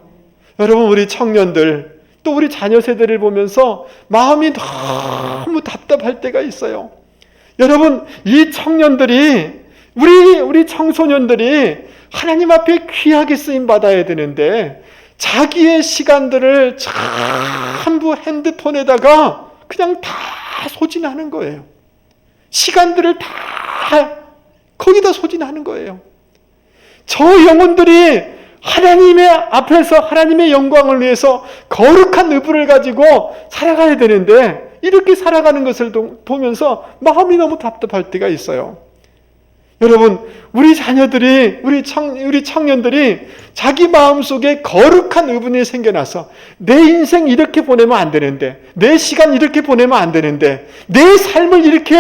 Speaker 5: 여러분 우리 청년들 또 우리 자녀 세대를 보면서 마음이 너무 답답할 때가 있어요. 여러분 이 청년들이 우리 청소년들이 하나님 앞에 귀하게 쓰임 받아야 되는데 자기의 시간들을 전부 핸드폰에다가 그냥 다 소진하는 거예요. 시간들을 다 거기다 소진하는 거예요. 저 영혼들이 하나님의 앞에서 하나님의 영광을 위해서 거룩한 의분을 가지고 살아가야 되는데 이렇게 살아가는 것을 보면서 마음이 너무 답답할 때가 있어요. 여러분, 우리 자녀들이, 우리 청년들이 자기 마음속에 거룩한 의분이 생겨나서 내 인생 이렇게 보내면 안 되는데, 내 시간 이렇게 보내면 안 되는데, 내 삶을 이렇게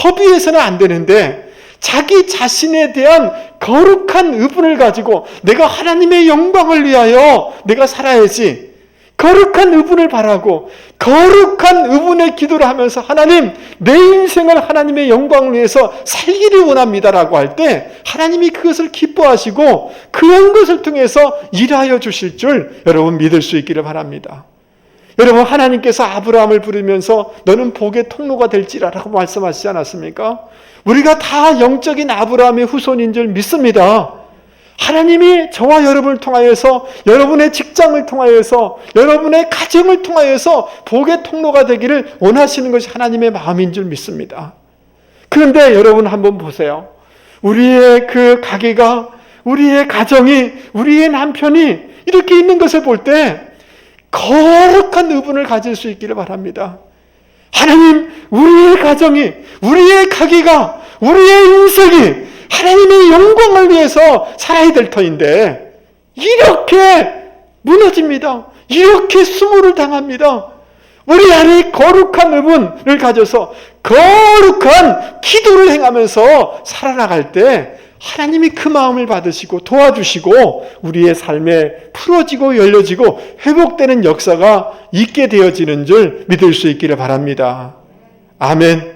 Speaker 5: 허비해서는 안 되는데, 자기 자신에 대한 거룩한 의분을 가지고 내가 하나님의 영광을 위하여 내가 살아야지, 거룩한 의분을 바라고 거룩한 의분의 기도를 하면서 하나님, 내 인생을 하나님의 영광을 위해서 살기를 원합니다라고 할 때 하나님이 그것을 기뻐하시고 그런 것을 통해서 일하여 주실 줄 여러분 믿을 수 있기를 바랍니다. 여러분, 하나님께서 아브라함을 부르면서 너는 복의 통로가 될지라라고 말씀하시지 않았습니까? 우리가 다 영적인 아브라함의 후손인 줄 믿습니다. 하나님이 저와 여러분을 통하여서, 여러분의 직장을 통하여서, 여러분의 가정을 통하여서 복의 통로가 되기를 원하시는 것이 하나님의 마음인 줄 믿습니다. 그런데 여러분 한번 보세요. 우리의 그 가게가, 우리의 가정이, 우리의 남편이 이렇게 있는 것을 볼 때 거룩한 의분을 가질 수 있기를 바랍니다. 하나님, 우리의 가정이, 우리의 가게가, 우리의 인생이 하나님의 영광을 위해서 살아야 될 터인데 이렇게 무너집니다. 이렇게 수모를 당합니다. 우리 안에 거룩한 의분을 가져서 거룩한 기도를 행하면서 살아나갈 때 하나님이 그 마음을 받으시고 도와주시고 우리의 삶에 풀어지고 열려지고 회복되는 역사가 있게 되어지는 줄 믿을 수 있기를 바랍니다. 아멘.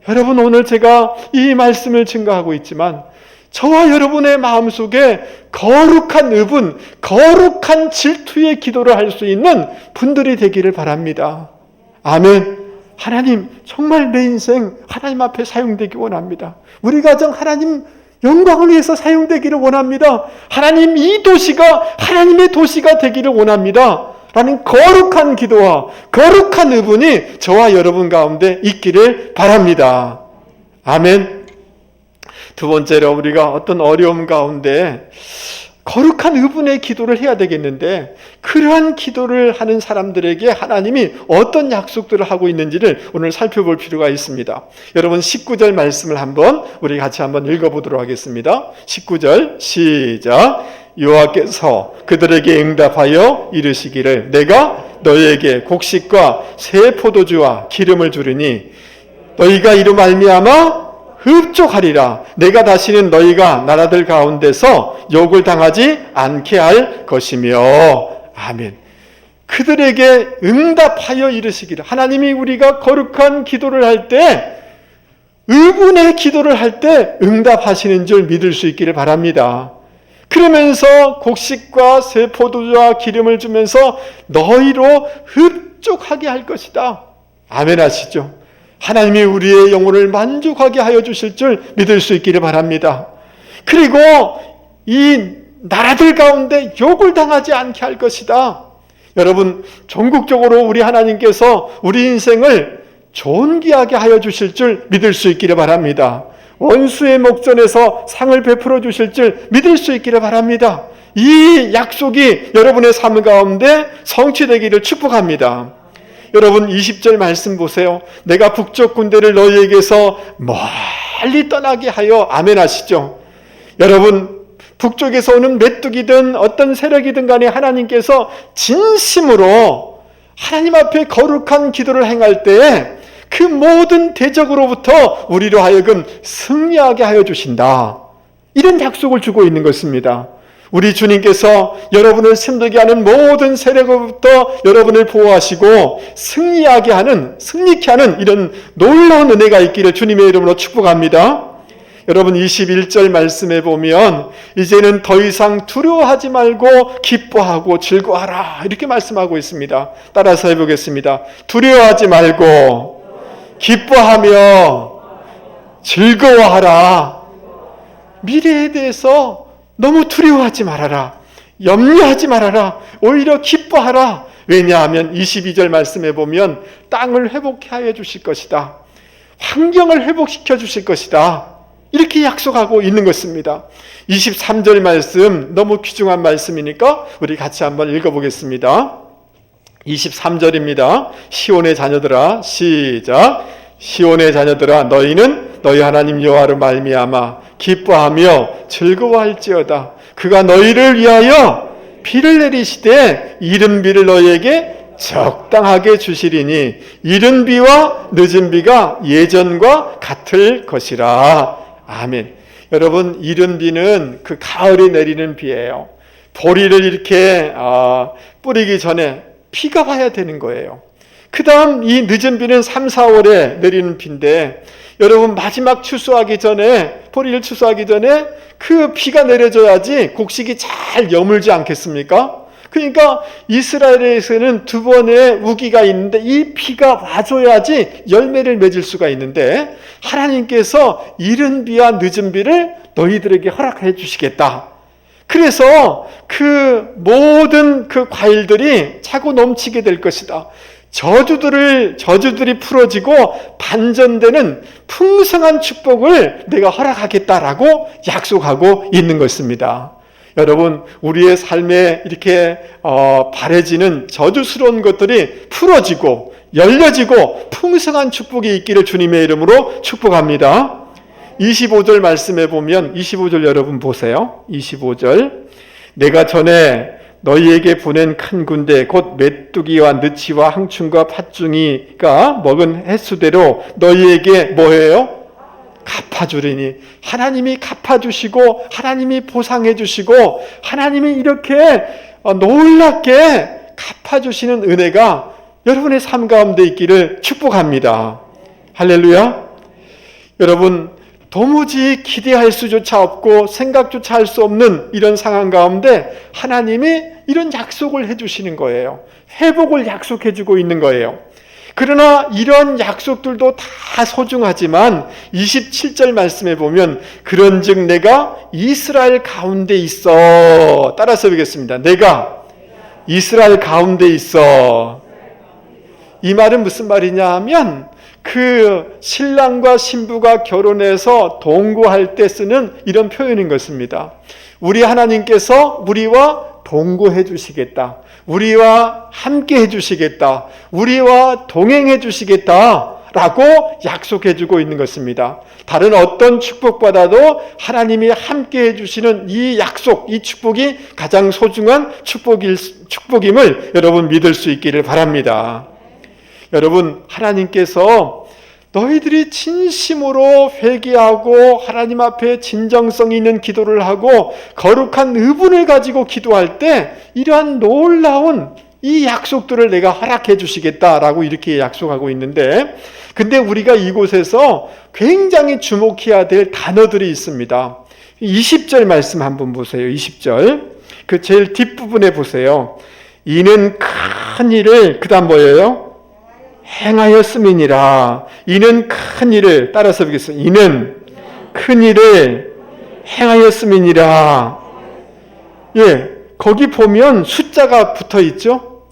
Speaker 5: 여러분, 오늘 제가 이 말씀을 증거하고 있지만 저와 여러분의 마음속에 거룩한 의분, 거룩한 질투의 기도를 할 수 있는 분들이 되기를 바랍니다. 아멘. 하나님, 정말 내 인생 하나님 앞에 사용되기 원합니다. 우리 가정 하나님 영광을 위해서 사용되기를 원합니다. 하나님, 이 도시가 하나님의 도시가 되기를 원합니다. 라는 거룩한 기도와 거룩한 의분이 저와 여러분 가운데 있기를 바랍니다. 아멘. 두 번째로, 우리가 어떤 어려움 가운데 거룩한 의분의 기도를 해야 되겠는데 그러한 기도를 하는 사람들에게 하나님이 어떤 약속들을 하고 있는지를 오늘 살펴볼 필요가 있습니다. 여러분, 19절 말씀을 우리 같이 한번 읽어보도록 하겠습니다. 19절 시작. 여호와께서 그들에게 응답하여 이르시기를 내가 너희에게 곡식과 새 포도주와 기름을 주리니 너희가 이로 말미암아 흡족하리라. 내가 다시는 너희가 나라들 가운데서 욕을 당하지 않게 할 것이며. 아멘. 그들에게 응답하여 이르시기를. 하나님이 우리가 거룩한 기도를 할 때, 의분의 기도를 할 때 응답하시는 줄 믿을 수 있기를 바랍니다. 그러면서 곡식과 새 포도주와 기름을 주면서 너희로 흡족하게 할 것이다. 아멘 하시죠. 하나님이 우리의 영혼을 만족하게 하여 주실 줄 믿을 수 있기를 바랍니다. 그리고 이 나라들 가운데 욕을 당하지 않게 할 것이다. 여러분, 전국적으로 우리 하나님께서 우리 인생을 존귀하게 하여 주실 줄 믿을 수 있기를 바랍니다. 원수의 목전에서 상을 베풀어 주실 줄 믿을 수 있기를 바랍니다. 이 약속이 여러분의 삶 가운데 성취되기를 축복합니다. 여러분, 20절 말씀 보세요. 내가 북쪽 군대를 너희에게서 멀리 떠나게 하여. 아멘 하시죠. 여러분, 북쪽에서 오는 메뚜기든 어떤 세력이든 간에 하나님께서 진심으로 하나님 앞에 거룩한 기도를 행할 때에 그 모든 대적으로부터 우리로 하여금 승리하게 하여 주신다. 이런 약속을 주고 있는 것입니다. 우리 주님께서 여러분을 힘들게 하는 모든 세력으로부터 여러분을 보호하시고 승리케 하는 이런 놀라운 은혜가 있기를 주님의 이름으로 축복합니다. 여러분, 21절 말씀에 보면 이제는 더 이상 두려워하지 말고 기뻐하고 즐거워하라, 이렇게 말씀하고 있습니다. 따라서 해보겠습니다. 두려워하지 말고 기뻐하며 즐거워하라. 미래에 대해서 너무 두려워하지 말아라. 염려하지 말아라. 오히려 기뻐하라. 왜냐하면 22절 말씀에 보면 땅을 회복해 하여 주실 것이다. 환경을 회복시켜 주실 것이다. 이렇게 약속하고 있는 것입니다. 23절 말씀, 너무 귀중한 말씀이니까 우리 같이 한번 읽어보겠습니다. 23절입니다. 시온의 자녀들아, 시작. 시온의 자녀들아, 너희는 너희 하나님 여호와로 말미암아 기뻐하며 즐거워할지어다. 그가 너희를 위하여 비를 내리시되 이른 비를 너희에게 적당하게 주시리니 이른 비와 늦은 비가 예전과 같을 것이라. 아멘. 여러분, 이른 비는 그 가을에 내리는 비예요. 보리를 이렇게 뿌리기 전에 비가 와야 되는 거예요. 그 다음 이 늦은 비는 3, 4월에 내리는 비인데, 여러분 마지막 추수하기 전에, 보리를 추수하기 전에 그 비가 내려줘야지 곡식이 잘 여물지 않겠습니까? 그러니까 이스라엘에서는 두 번의 우기가 있는데 이 비가 와줘야지 열매를 맺을 수가 있는데, 하나님께서 이른 비와 늦은 비를 너희들에게 허락해 주시겠다. 그래서 그 모든 그 과일들이 차고 넘치게 될 것이다. 저주들이 풀어지고 반전되는 풍성한 축복을 내가 허락하겠다라고 약속하고 있는 것입니다. 여러분, 우리의 삶에 이렇게 바래지는 저주스러운 것들이 풀어지고 열려지고 풍성한 축복이 있기를 주님의 이름으로 축복합니다. 25절 말씀해 보면, 25절 여러분 보세요. 25절. 내가 전에 너희에게 보낸 큰 군대 곧 메뚜기와 느치와 항충과 팥중이가 먹은 횟수대로 너희에게 뭐예요? 갚아주리니. 하나님이 갚아주시고 하나님이 보상해주시고 하나님이 이렇게 놀랍게 갚아주시는 은혜가 여러분의 삶 가운데 있기를 축복합니다. 할렐루야. 여러분, 도무지 기대할 수조차 없고 생각조차 할 수 없는 이런 상황 가운데 하나님이 이런 약속을 해주시는 거예요. 회복을 약속해주고 있는 거예요. 그러나 이런 약속들도 다 소중하지만 27절 말씀에 보면 그런즉 내가 이스라엘 가운데 있어. 따라서 보겠습니다. 내가 이스라엘 가운데 있어. 이 말은 무슨 말이냐 하면, 그 신랑과 신부가 결혼해서 동거할 때 쓰는 이런 표현인 것입니다. 우리 하나님께서 우리와 동거해 주시겠다. 우리와 함께 해 주시겠다. 우리와 동행해 주시겠다. 라고 약속해 주고 있는 것입니다. 다른 어떤 축복보다도 하나님이 함께 해 주시는 이 약속, 이 축복이 가장 소중한 축복임을 여러분 믿을 수 있기를 바랍니다. 여러분, 하나님께서 너희들이 진심으로 회개하고 하나님 앞에 진정성 있는 기도를 하고 거룩한 의분을 가지고 기도할 때 이러한 놀라운 이 약속들을 내가 허락해 주시겠다라고 이렇게 약속하고 있는데, 근데 우리가 이곳에서 굉장히 주목해야 될 단어들이 있습니다. 20절 말씀 한번 보세요. 20절 그 제일 뒷부분에 보세요. 이는 큰 일을, 그 다음 뭐예요? 행하였음이니라. 이는 큰 일을, 따라서 보겠습니다. 이는 큰 일을 행하였음이니라. 예, 거기 보면 숫자가 붙어 있죠?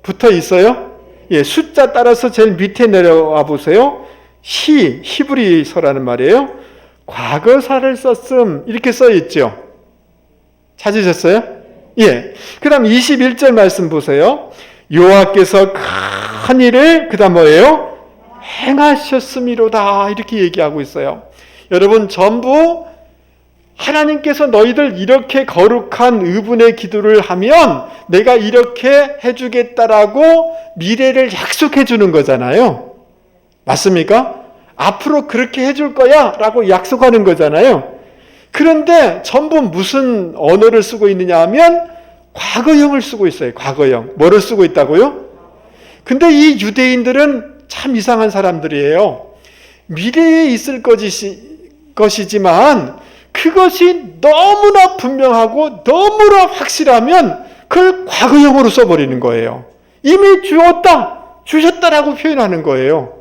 Speaker 5: 붙어 있어요? 예, 숫자 따라서 제일 밑에 내려와 보세요. 히브리서라는 말이에요. 과거사를 썼음, 이렇게 써 있죠? 찾으셨어요? 예. 그 다음 21절 말씀 보세요. 여호와께서 큰 일을, 그 다음 뭐예요? 행하셨음이로다. 이렇게 얘기하고 있어요. 여러분, 전부 하나님께서 너희들 이렇게 거룩한 의분의 기도를 하면 내가 이렇게 해주겠다라고 미래를 약속해 주는 거잖아요. 맞습니까? 앞으로 그렇게 해줄 거야 라고 약속하는 거잖아요. 그런데 전부 무슨 언어를 쓰고 있느냐 하면 과거형을 쓰고 있어요. 과거형. 뭐를 쓰고 있다고요? 근데 이 유대인들은 참 이상한 사람들이에요. 미래에 있을 것이지만 그것이 너무나 분명하고 너무나 확실하면 그걸 과거형으로 써버리는 거예요. 이미 주셨다라고 표현하는 거예요.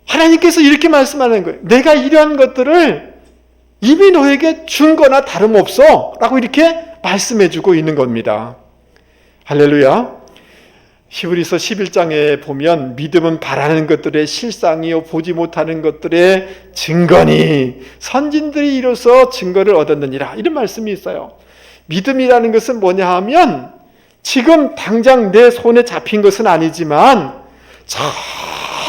Speaker 5: 하나님께서 이렇게 말씀하는 거예요. 내가 이러한 것들을 이미 너에게 준 거나 다름없어 라고 이렇게 말씀해주고 있는 겁니다. 할렐루야. 히브리서 11장에 보면 믿음은 바라는 것들의 실상이요 보지 못하는 것들의 증거니 선진들이 이로써 증거를 얻었느니라, 이런 말씀이 있어요. 믿음이라는 것은 뭐냐 하면 지금 당장 내 손에 잡힌 것은 아니지만 저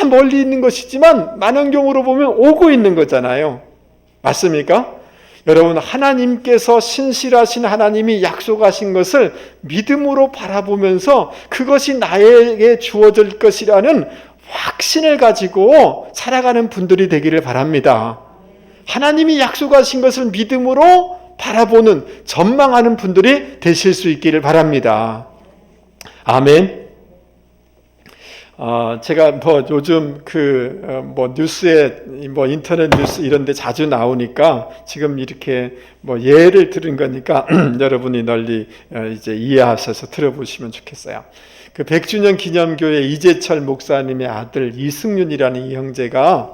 Speaker 5: 멀리 있는 것이지만 만원경으로 보면 오고 있는 거잖아요. 맞습니까? 여러분, 하나님께서 신실하신 하나님이 약속하신 것을 믿음으로 바라보면서 그것이 나에게 주어질 것이라는 확신을 가지고 살아가는 분들이 되기를 바랍니다. 하나님이 약속하신 것을 믿음으로 바라보는, 전망하는 분들이 되실 수 있기를 바랍니다. 아멘. 제가 요즘 뉴스에, 인터넷 뉴스 이런 데 자주 나오니까 지금 이렇게 예를 들은 거니까 여러분이 널리 이제 이해하셔서 들어보시면 좋겠어요. 그 100주년 기념교회 이재철 목사님의 아들 이승윤이라는 이 형제가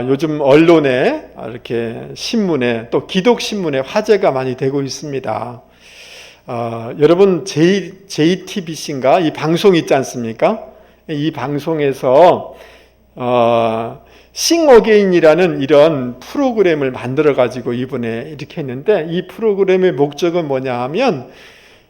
Speaker 5: 요즘 언론에 이렇게 신문에 또 기독신문에 화제가 많이 되고 있습니다. 여러분 JTBC인가 이 방송 있지 않습니까? 이 방송에서 싱어게인이라는 이런 프로그램을 만들어 가지고 이번에 이렇게 했는데, 이 프로그램의 목적은 뭐냐 하면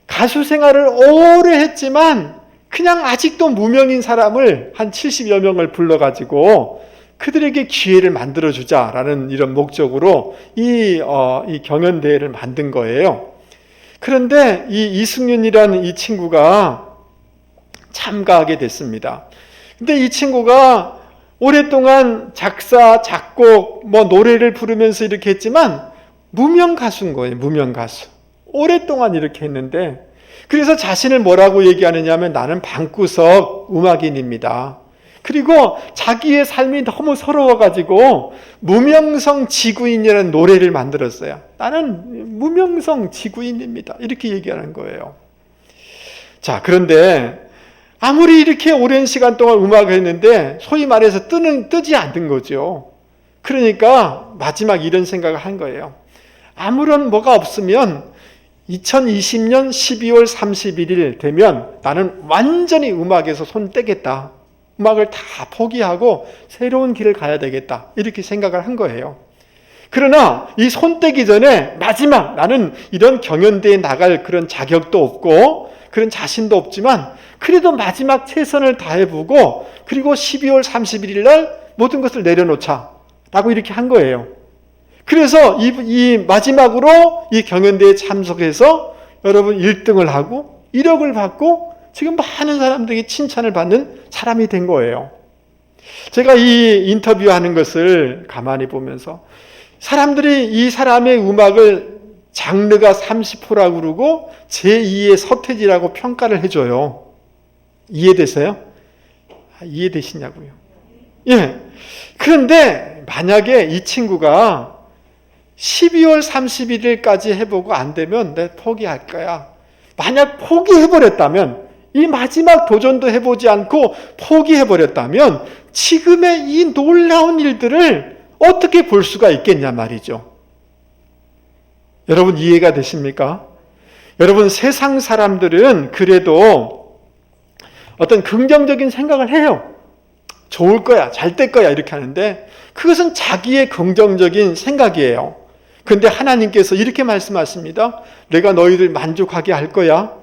Speaker 5: 가수 생활을 오래 했지만 그냥 아직도 무명인 사람을 한 70여 명을 불러 가지고 그들에게 기회를 만들어 주자라는 이런 목적으로 이 경연대회를 만든 거예요. 그런데 이 이승윤이라는 이 친구가 참가하게 됐습니다. 근데 이 친구가 오랫동안 작사, 작곡, 노래를 부르면서 이렇게 했지만 무명 가수인 거예요. 무명 가수. 오랫동안 이렇게 했는데, 그래서 자신을 뭐라고 얘기하느냐 하면 나는 방구석 음악인입니다. 그리고 자기의 삶이 너무 서러워가지고 무명성 지구인이라는 노래를 만들었어요. 나는 무명성 지구인입니다. 이렇게 얘기하는 거예요. 자, 그런데 아무리 이렇게 오랜 시간 동안 음악을 했는데 소위 말해서 뜨지 않는 거죠. 그러니까 마지막 이런 생각을 한 거예요. 아무런 뭐가 없으면 2020년 12월 31일 되면 나는 완전히 음악에서 손 떼겠다. 음악을 다 포기하고 새로운 길을 가야 되겠다. 이렇게 생각을 한 거예요. 그러나 이 손 떼기 전에 마지막, 나는 이런 경연대회에 나갈 그런 자격도 없고 그런 자신도 없지만 그래도 마지막 최선을 다해보고 그리고 12월 31일 날 모든 것을 내려놓자 라고 이렇게 한 거예요. 그래서 이 마지막으로 이 경연대회에 참석해서 여러분 1등을 하고 1억을 받고 지금 많은 사람들에게 칭찬을 받는 사람이 된 거예요. 제가 이 인터뷰하는 것을 가만히 보면서 사람들이 이 사람의 음악을 장르가 30호라고 그러고 제2의 서태지라고 평가를 해줘요. 이해되세요? 이해되시냐고요? 예. 그런데 만약에 이 친구가 12월 31일까지 해보고 안 되면 내가 포기할 거야. 만약 포기해버렸다면, 이 마지막 도전도 해보지 않고 포기해버렸다면 지금의 이 놀라운 일들을 어떻게 볼 수가 있겠냐 말이죠. 여러분 이해가 되십니까? 여러분 세상 사람들은 그래도 어떤 긍정적인 생각을 해요. 좋을 거야, 잘 될 거야 이렇게 하는데 그것은 자기의 긍정적인 생각이에요. 그런데 하나님께서 이렇게 말씀하십니다. 내가 너희들 만족하게 할 거야.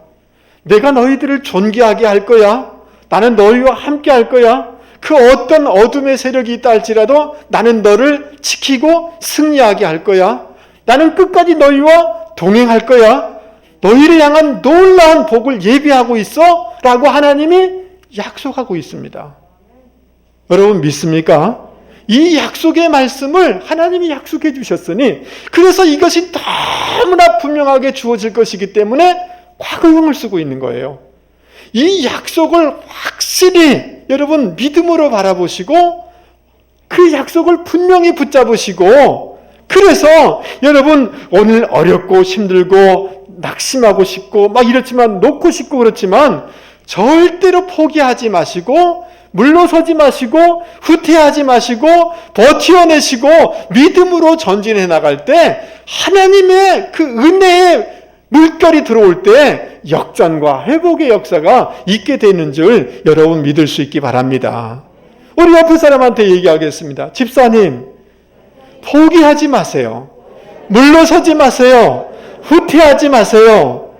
Speaker 5: 내가 너희들을 존귀하게 할 거야. 나는 너희와 함께 할 거야. 그 어떤 어둠의 세력이 있다 할지라도 나는 너를 지키고 승리하게 할 거야. 나는 끝까지 너희와 동행할 거야. 너희를 향한 놀라운 복을 예비하고 있어 라고 하나님이 약속하고 있습니다. 여러분 믿습니까? 이 약속의 말씀을 하나님이 약속해 주셨으니, 그래서 이것이 너무나 분명하게 주어질 것이기 때문에 과거형을 쓰고 있는 거예요. 이 약속을 확실히 여러분 믿음으로 바라보시고 그 약속을 분명히 붙잡으시고, 그래서 여러분 오늘 어렵고 힘들고 낙심하고 싶고 막 이렇지만, 놓고 싶고 그렇지만 절대로 포기하지 마시고 물러서지 마시고 후퇴하지 마시고 버텨내시고 믿음으로 전진해 나갈 때 하나님의 그 은혜의 물결이 들어올 때 역전과 회복의 역사가 있게 되는 줄 여러분 믿을 수 있기 바랍니다. 우리 옆에 사람한테 얘기하겠습니다. 집사님, 포기하지 마세요. 물러서지 마세요. 후퇴하지 마세요.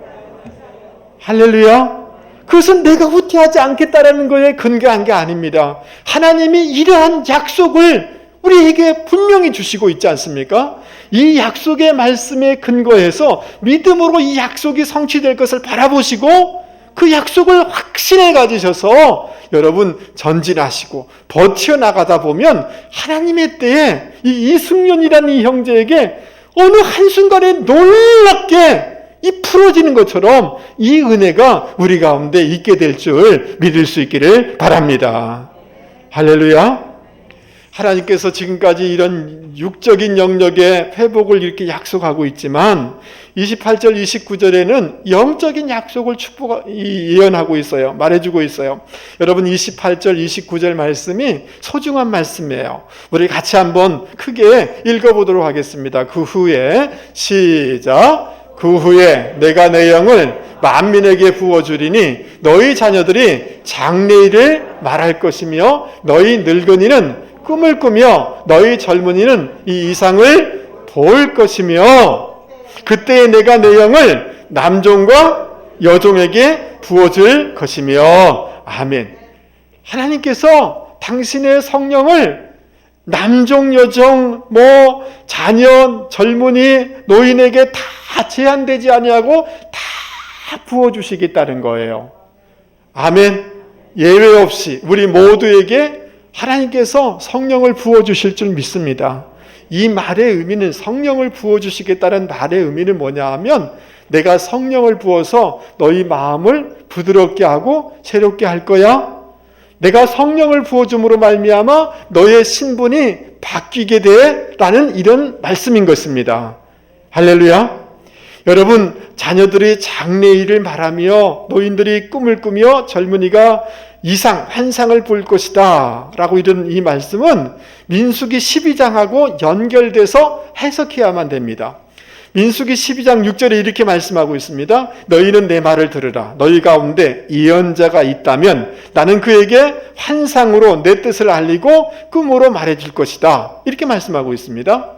Speaker 5: 할렐루야. 그것은 내가 후퇴하지 않겠다라는 거에 근거한 게 아닙니다. 하나님이 이러한 약속을 우리에게 분명히 주시고 있지 않습니까? 이 약속의 말씀에 근거해서 믿음으로 이 약속이 성취될 것을 바라보시고 그 약속을 확신에 가지셔서 여러분 전진하시고 버텨나가다 보면 하나님의 때에 이 이승윤이라는 이 형제에게 어느 한순간에 놀랍게 이 풀어지는 것처럼 이 은혜가 우리 가운데 있게 될 줄 믿을 수 있기를 바랍니다. 할렐루야. 하나님께서 지금까지 이런 육적인 영역의 회복을 이렇게 약속하고 있지만 28절 29절에는 영적인 약속을 예언하고 있어요. 말해주고 있어요. 여러분 28절 29절 말씀이 소중한 말씀이에요. 우리 같이 한번 크게 읽어보도록 하겠습니다. 그 후에 시작. 그 후에 내가 내 영을 만민에게 부어주리니 너희 자녀들이 장래일을 말할 것이며 너희 늙은이는 꿈을 꾸며 너희 젊은이는 이 이상을 볼 것이며 그때에 내가 내 영을 남종과 여종에게 부어줄 것이며 아멘. 하나님께서 당신의 성령을 남종, 여종, 자녀, 젊은이, 노인에게 다 제한되지 아니하고 다 부어주시겠다는 거예요. 아멘. 예외 없이 우리 모두에게 하나님께서 성령을 부어주실 줄 믿습니다. 이 말의 의미는 성령을 부어주시겠다는 말의 의미는 뭐냐 하면 내가 성령을 부어서 너희 마음을 부드럽게 하고 새롭게 할 거야. 내가 성령을 부어줌으로 말미암아 너의 신분이 바뀌게 돼 라는 이런 말씀인 것입니다. 할렐루야. 여러분 자녀들이 장래일을 말하며 노인들이 꿈을 꾸며 젊은이가 이상 환상을 볼 것이다 라고 이런 이 말씀은 민수기 12장하고 연결돼서 해석해야만 됩니다. 민수기 12장 6절에 이렇게 말씀하고 있습니다. 너희는 내 말을 들으라. 너희 가운데 예언자가 있다면 나는 그에게 환상으로 내 뜻을 알리고 꿈으로 말해줄 것이다. 이렇게 말씀하고 있습니다.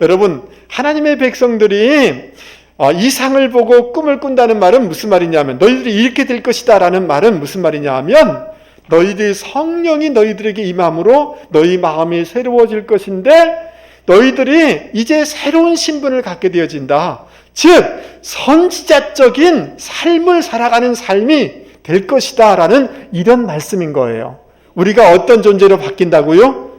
Speaker 5: 여러분 하나님의 백성들이 이상을 보고 꿈을 꾼다는 말은 무슨 말이냐면 너희들이 이렇게 될 것이다 라는 말은 무슨 말이냐 하면 너희들이 성령이 너희들에게 임함으로 너희 마음이 새로워질 것인데 너희들이 이제 새로운 신분을 갖게 되어진다. 즉 선지자적인 삶을 살아가는 삶이 될 것이다 라는 이런 말씀인 거예요. 우리가 어떤 존재로 바뀐다고요?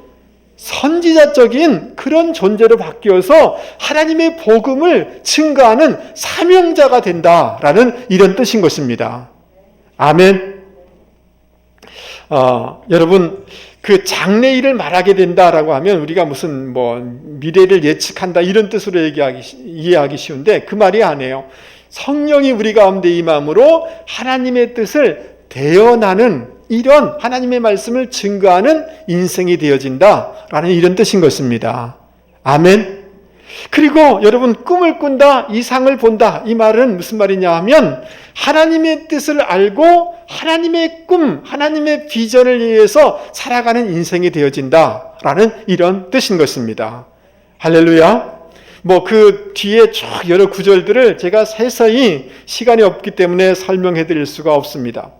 Speaker 5: 선지자적인 그런 존재로 바뀌어서 하나님의 복음을 증거하는 사명자가 된다라는 이런 뜻인 것입니다. 아멘. 여러분 그 장래일을 말하게 된다라고 하면 우리가 무슨 미래를 예측한다 이런 뜻으로 이해하기 쉬운데 그 말이 아니에요. 성령이 우리 가운데 임함으로 하나님의 뜻을 대언하는 이런 하나님의 말씀을 증거하는 인생이 되어진다라는 이런 뜻인 것입니다. 아멘. 그리고 여러분 꿈을 꾼다, 이상을 본다 이 말은 무슨 말이냐 하면 하나님의 뜻을 알고 하나님의 꿈, 하나님의 비전을 위해서 살아가는 인생이 되어진다라는 이런 뜻인 것입니다. 할렐루야. 그 뒤에 쭉 여러 구절들을 제가 세세히 시간이 없기 때문에 설명해 드릴 수가 없습니다.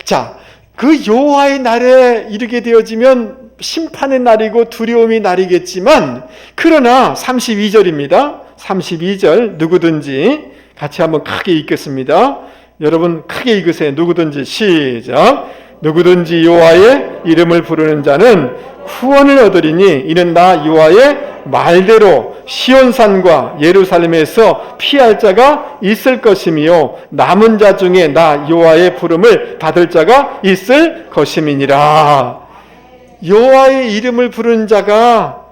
Speaker 5: 자, 그 여호와의 날에 이르게 되어지면 심판의 날이고 두려움의 날이겠지만 그러나 32절입니다. 32절 누구든지 같이 한번 크게 읽겠습니다. 여러분 크게 읽으세요. 누구든지 시작. 누구든지 여호와의 이름을 부르는 자는 후원을 얻으리니 이는 나 여호와의 말대로 시온산과 예루살렘에서 피할 자가 있을 것이며 남은 자 중에 나 여호와의 부름을 받을 자가 있을 것임이니라. 여호와의 이름을 부르는 자가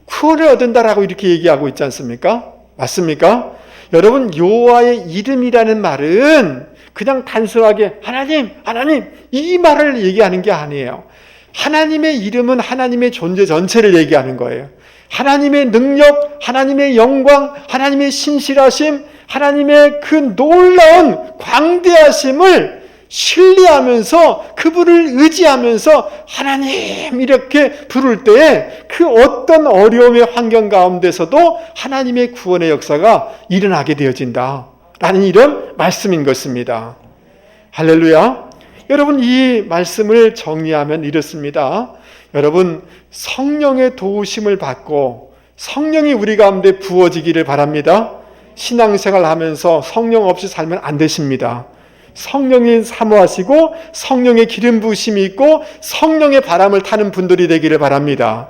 Speaker 5: 구원을 얻는다라고 이렇게 얘기하고 있지 않습니까? 맞습니까? 여러분 여호와의 이름이라는 말은 그냥 단순하게 하나님 이 말을 얘기하는 게 아니에요. 하나님의 이름은 하나님의 존재 전체를 얘기하는 거예요. 하나님의 능력, 하나님의 영광, 하나님의 신실하심, 하나님의 그 놀라운 광대하심을 신뢰하면서 그분을 의지하면서 하나님 이렇게 부를 때에 그 어떤 어려움의 환경 가운데서도 하나님의 구원의 역사가 일어나게 되어진다 라는 이런 말씀인 것입니다. 할렐루야. 여러분, 이 말씀을 정리하면 이렇습니다. 여러분, 성령의 도우심을 받고 성령이 우리 가운데 부어지기를 바랍니다. 신앙생활 하면서 성령 없이 살면 안 되십니다. 성령이 사모하시고 성령의 기름 부으심이 있고 성령의 바람을 타는 분들이 되기를 바랍니다.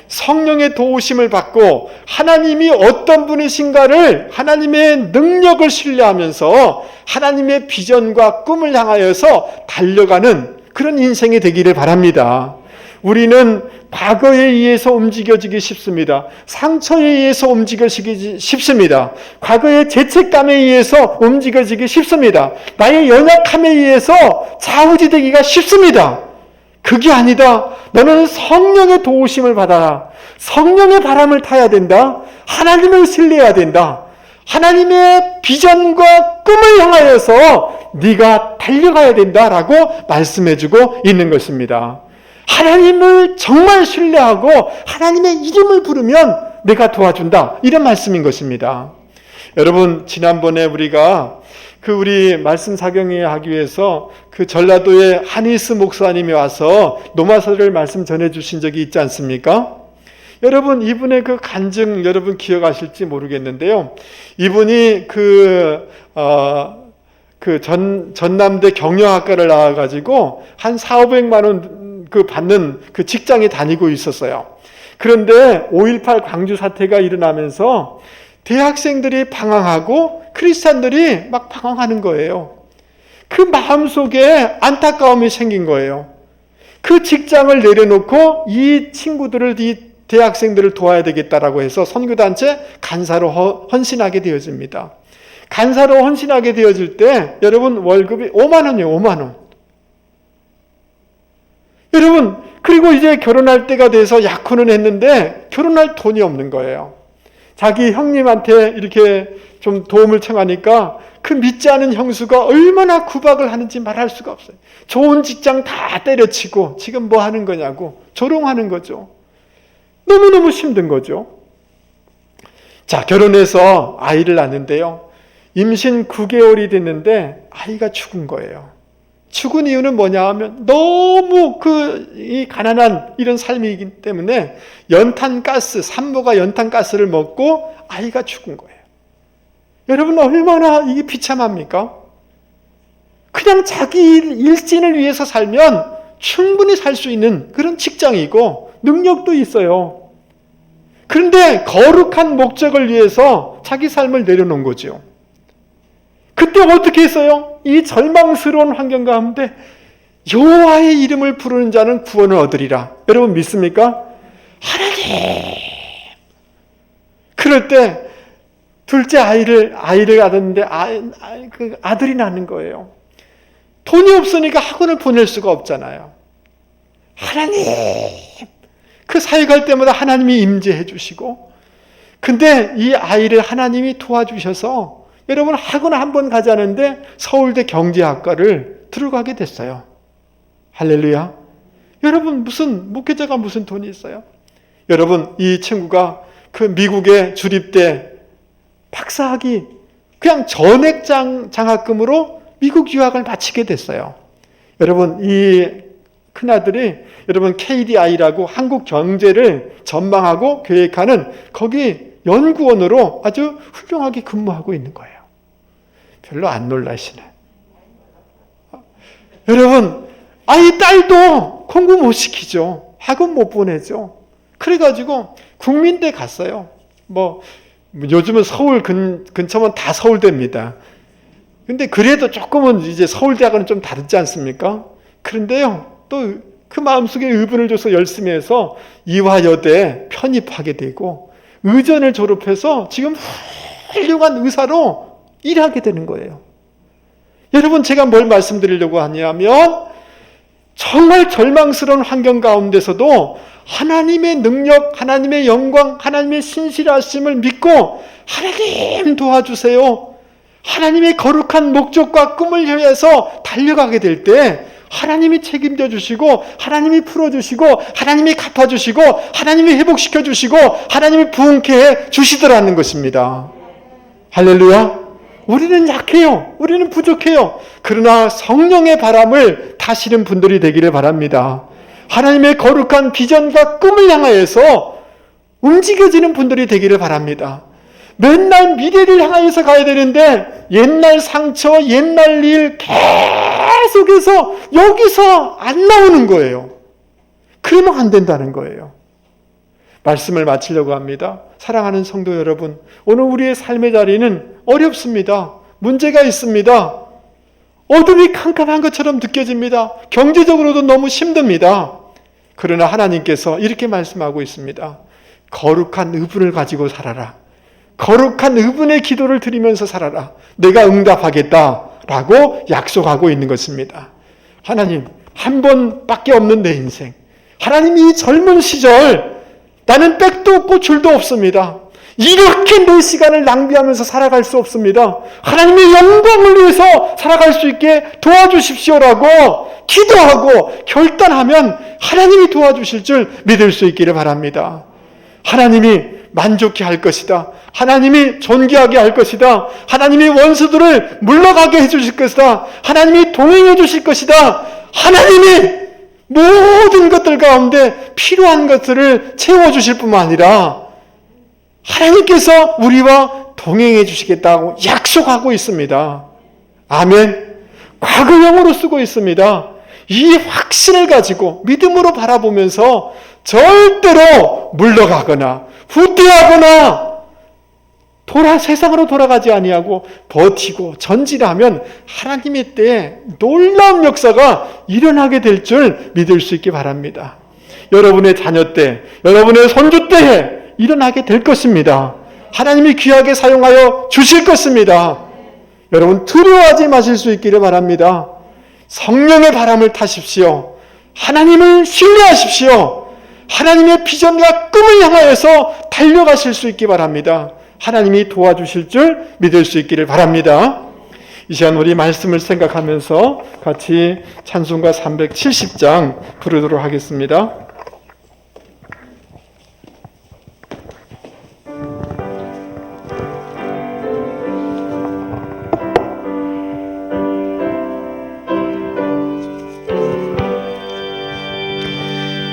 Speaker 5: 성령의 도우심을 받고 하나님이 어떤 분이신가를, 하나님의 능력을 신뢰하면서 하나님의 비전과 꿈을 향하여서 달려가는 그런 인생이 되기를 바랍니다. 우리는 과거에 의해서 움직여지기 쉽습니다. 상처에 의해서 움직여지기 쉽습니다. 과거의 죄책감에 의해서 움직여지기 쉽습니다. 나의 연약함에 의해서 좌우지되기가 쉽습니다. 그게 아니다. 너는 성령의 도우심을 받아라. 성령의 바람을 타야 된다. 하나님을 신뢰해야 된다. 하나님의 비전과 꿈을 향하여서 네가 달려가야 된다라고 말씀해주고 있는 것입니다. 하나님을 정말 신뢰하고 하나님의 이름을 부르면 내가 도와준다. 이런 말씀인 것입니다. 여러분, 지난번에 우리가 우리 말씀 사경회 하기 위해서 전라도의 한희스 목사님이 와서 노마서를 말씀 전해 주신 적이 있지 않습니까? 여러분, 이분의 간증 여러분 기억하실지 모르겠는데요. 이분이 전남대 경영학과를 나와가지고 한 400~500만 원 받는 직장에 다니고 있었어요. 그런데 5.18 광주 사태가 일어나면서 대학생들이 방황하고 크리스찬들이 막 방황하는 거예요. 그 마음속에 안타까움이 생긴 거예요. 그 직장을 내려놓고 이 친구들을, 이 대학생들을 도와야 되겠다라고 해서 선교단체 간사로 헌신하게 되어집니다. 간사로 헌신하게 되어질 때 여러분 월급이 5만 원이에요. 5만 원. 여러분, 그리고 이제 결혼할 때가 돼서 약혼은 했는데 결혼할 돈이 없는 거예요. 자기 형님한테 이렇게 좀 도움을 청하니까 그 믿지 않은 형수가 얼마나 구박을 하는지 말할 수가 없어요. 좋은 직장 다 때려치고 지금 뭐 하는 거냐고 조롱하는 거죠. 너무너무 힘든 거죠. 자, 결혼해서 아이를 낳는데요. 임신 9개월이 됐는데 아이가 죽은 거예요. 죽은 이유는 뭐냐 하면 너무 이 가난한 이런 삶이기 때문에 연탄가스, 산모가 연탄가스를 먹고 아이가 죽은 거예요. 여러분, 얼마나 이게 비참합니까? 그냥 자기 일진을 위해서 살면 충분히 살 수 있는 그런 직장이고 능력도 있어요. 그런데 거룩한 목적을 위해서 자기 삶을 내려놓은 거죠. 그때 어떻게 했어요? 이 절망스러운 환경 가운데 여호와의 이름을 부르는 자는 구원을 얻으리라. 여러분 믿습니까? 하나님. 그럴 때 둘째 아이를 낳았는데 아들이 낳는 거예요. 돈이 없으니까 학원을 보낼 수가 없잖아요. 하나님. 그 사역할 때마다 하나님이 임재해 주시고, 근데 이 아이를 하나님이 도와주셔서 여러분 학원 한 번 가자는데 서울대 경제학과를 들어가게 됐어요. 할렐루야. 여러분, 무슨 목회자가 무슨 돈이 있어요? 여러분, 이 친구가 미국에 주립대 박사학위 그냥 전액 장학금으로 미국 유학을 마치게 됐어요. 여러분, 이 큰아들이 여러분 KDI라고 한국 경제를 전망하고 계획하는 거기 연구원으로 아주 훌륭하게 근무하고 있는 거예요. 별로 안 놀라시네. 여러분, 이 딸도 공부 못 시키죠. 학원 못 보내죠. 그래가지고 국민대 갔어요. 요즘은 서울 근처면 다 서울대입니다. 근데 그래도 조금은 이제 서울대학은 좀 다르지 않습니까? 그런데요, 또 그 마음속에 의분을 줘서 열심히 해서 이화여대 편입하게 되고 의전을 졸업해서 지금 훌륭한 의사로 일하게 되는 거예요. 여러분, 제가 뭘 말씀드리려고 하냐면 정말 절망스러운 환경 가운데서도 하나님의 능력, 하나님의 영광, 하나님의 신실하심을 믿고 하나님 도와주세요. 하나님의 거룩한 목적과 꿈을 위해서 달려가게 될 때 하나님이 책임져 주시고 하나님이 풀어주시고 하나님이 갚아주시고 하나님이 회복시켜 주시고 하나님이 부흥케 해 주시더라는 것입니다. 할렐루야. 우리는 약해요. 우리는 부족해요. 그러나 성령의 바람을 타시는 분들이 되기를 바랍니다. 하나님의 거룩한 비전과 꿈을 향하여서 움직여지는 분들이 되기를 바랍니다. 맨날 미래를 향하여서 가야 되는데 옛날 상처, 옛날 일 계속해서 여기서 안 나오는 거예요. 그러면 안 된다는 거예요. 말씀을 마치려고 합니다. 사랑하는 성도 여러분, 오늘 우리의 삶의 자리는 어렵습니다. 문제가 있습니다. 어둠이 캄캄한 것처럼 느껴집니다. 경제적으로도 너무 힘듭니다. 그러나 하나님께서 이렇게 말씀하고 있습니다. 거룩한 의분을 가지고 살아라. 거룩한 의분의 기도를 드리면서 살아라. 내가 응답하겠다라고 약속하고 있는 것입니다. 하나님, 한 번밖에 없는 내 인생. 하나님이 젊은 시절 나는 백도 없고 줄도 없습니다. 이렇게 내 시간을 낭비하면서 살아갈 수 없습니다. 하나님의 영광을 위해서 살아갈 수 있게 도와주십시오라고 기도하고 결단하면 하나님이 도와주실 줄 믿을 수 있기를 바랍니다. 하나님이 만족해 할 것이다. 하나님이 존귀하게 할 것이다. 하나님이 원수들을 물러가게 해주실 것이다. 하나님이 동행해 주실 것이다. 하나님이 모든 것들 가운데 필요한 것들을 채워주실 뿐만 아니라 하나님께서 우리와 동행해 주시겠다고 약속하고 있습니다. 아멘. 과거형으로 쓰고 있습니다. 이 확신을 가지고 믿음으로 바라보면서 절대로 물러가거나 후퇴하거나 세상으로 돌아가지 아니하고 버티고 전진하면 하나님의 때에 놀라운 역사가 일어나게 될 줄 믿을 수 있기 바랍니다. 여러분의 자녀 때, 여러분의 손주 때에 일어나게 될 것입니다. 하나님이 귀하게 사용하여 주실 것입니다. 여러분 두려워하지 마실 수 있기를 바랍니다. 성령의 바람을 타십시오. 하나님을 신뢰하십시오. 하나님의 비전과 꿈을 향하여서 달려가실 수 있기 바랍니다. 하나님이 도와주실 줄 믿을 수 있기를 바랍니다. 이 시간 우리 말씀을 생각하면서 같이 찬송가 370장 부르도록 하겠습니다.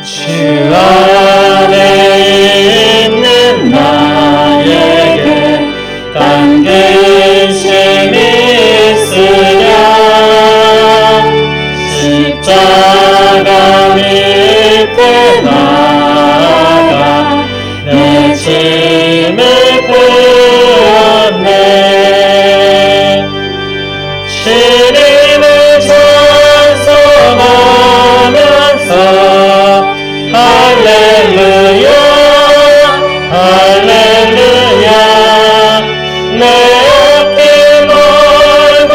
Speaker 3: 주 안에 있는 나에게 딴 근심이 있으랴 십자가 밑에 나가 내 짐을 풀었네 주님을 찬송하면서 할렐루야 할렐루야 내 앞길 멀고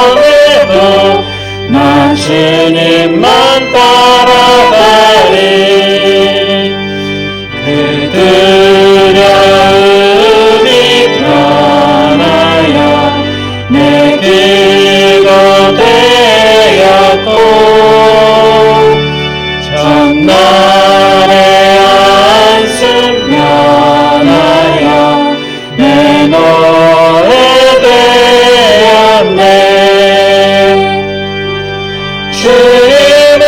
Speaker 3: 오늘도 나 주님만 따라가리 그 두려움이 변하여 내 기가 되었고 전날의 안심 면하여 내 노래 되었네 주님을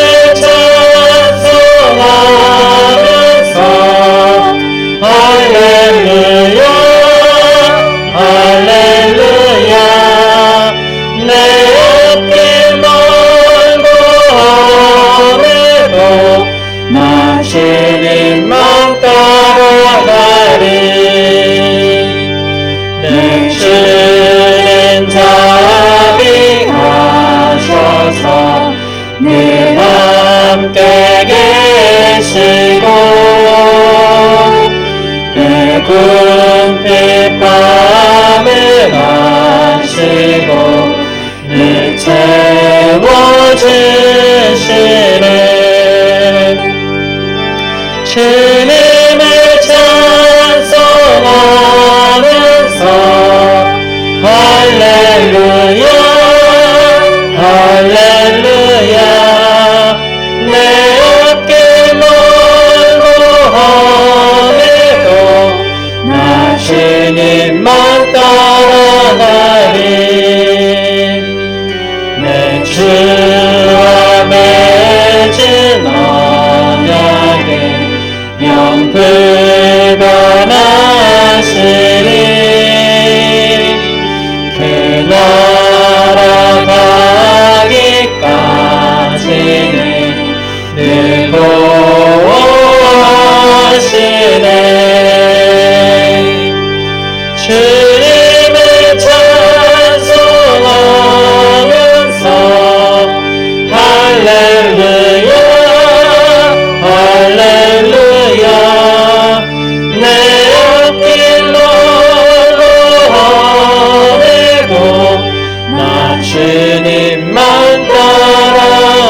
Speaker 3: 찬송하면서 할렐루야 할렐루야 내 앞길 멀고 오늘도 나 주님만 따라가리 내 주는 자비하셔서 내 할렐루야 할렐루야 내 앞길로 오래도 나 주님만 따라가니.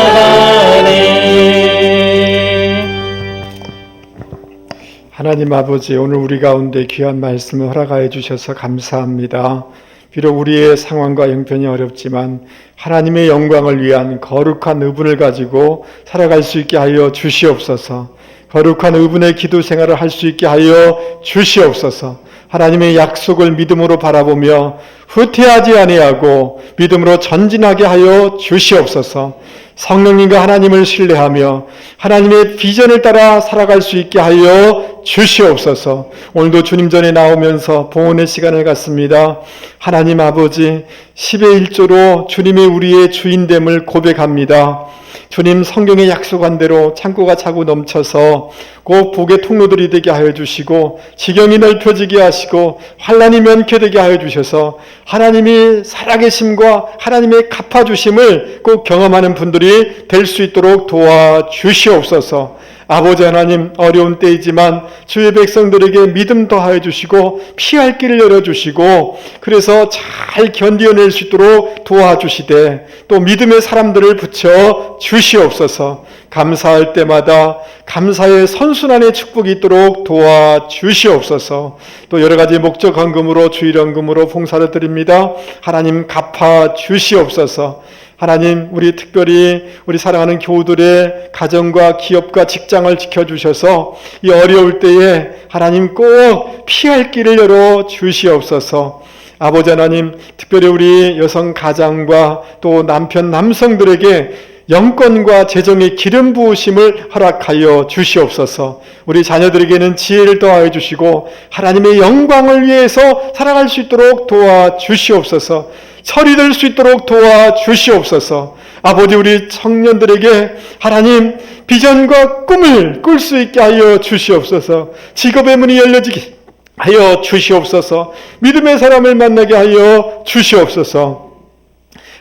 Speaker 5: 하나님 아버지, 오늘 우리 가운데 귀한 말씀을 허락하여 주셔서 감사합니다. 비록 우리의 상황과 형편이 어렵지만 하나님의 영광을 위한 거룩한 의분을 가지고 살아갈 수 있게 하여 주시옵소서. 거룩한 의분의 기도 생활을 할 수 있게 하여 주시옵소서. 하나님의 약속을 믿음으로 바라보며 후퇴하지 아니하고 믿음으로 전진하게 하여 주시옵소서. 성령님과 하나님을 신뢰하며 하나님의 비전을 따라 살아갈 수 있게 하여 주시옵소서. 오늘도 주님 전에 나오면서 봉헌의 시간을 갖습니다. 하나님 아버지, 10의 1조로 주님의 우리의 주인됨을 고백합니다. 주님, 성경에 약속한 대로 창고가 차고 넘쳐서 곧 복의 통로들이 되게 하여 주시고 지경이 넓혀지게 하시고 환난이 면케되게 하여 주셔서 하나님이 살아계심과 하나님의 갚아주심을 꼭 경험하는 분들이 될 수 있도록 도와주시옵소서. 아버지 하나님, 어려운 때이지만 주의 백성들에게 믿음 더하여 주시고 피할 길을 열어주시고 그래서 잘 견디어낼 수 있도록 도와주시되 또 믿음의 사람들을 붙여 주시옵소서. 감사할 때마다 감사의 선순환의 축복이 있도록 도와주시옵소서. 또 여러 가지 목적 헌금으로 주일헌금으로 봉사를 드립니다. 하나님 갚아 주시옵소서. 하나님, 우리 특별히 우리 사랑하는 교우들의 가정과 기업과 직장을 지켜주셔서 이 어려울 때에 하나님 꼭 피할 길을 열어 주시옵소서. 아버지 하나님, 특별히 우리 여성 가장과 또 남편 남성들에게 영권과 재정의 기름 부으심을 허락하여 주시옵소서. 우리 자녀들에게는 지혜를 더하여 주시고 하나님의 영광을 위해서 살아갈 수 있도록 도와주시옵소서. 철이 될 수 있도록 도와주시옵소서. 아버지, 우리 청년들에게 하나님 비전과 꿈을 꿀 수 있게 하여 주시옵소서. 직업의 문이 열려지게 하여 주시옵소서. 믿음의 사람을 만나게 하여 주시옵소서.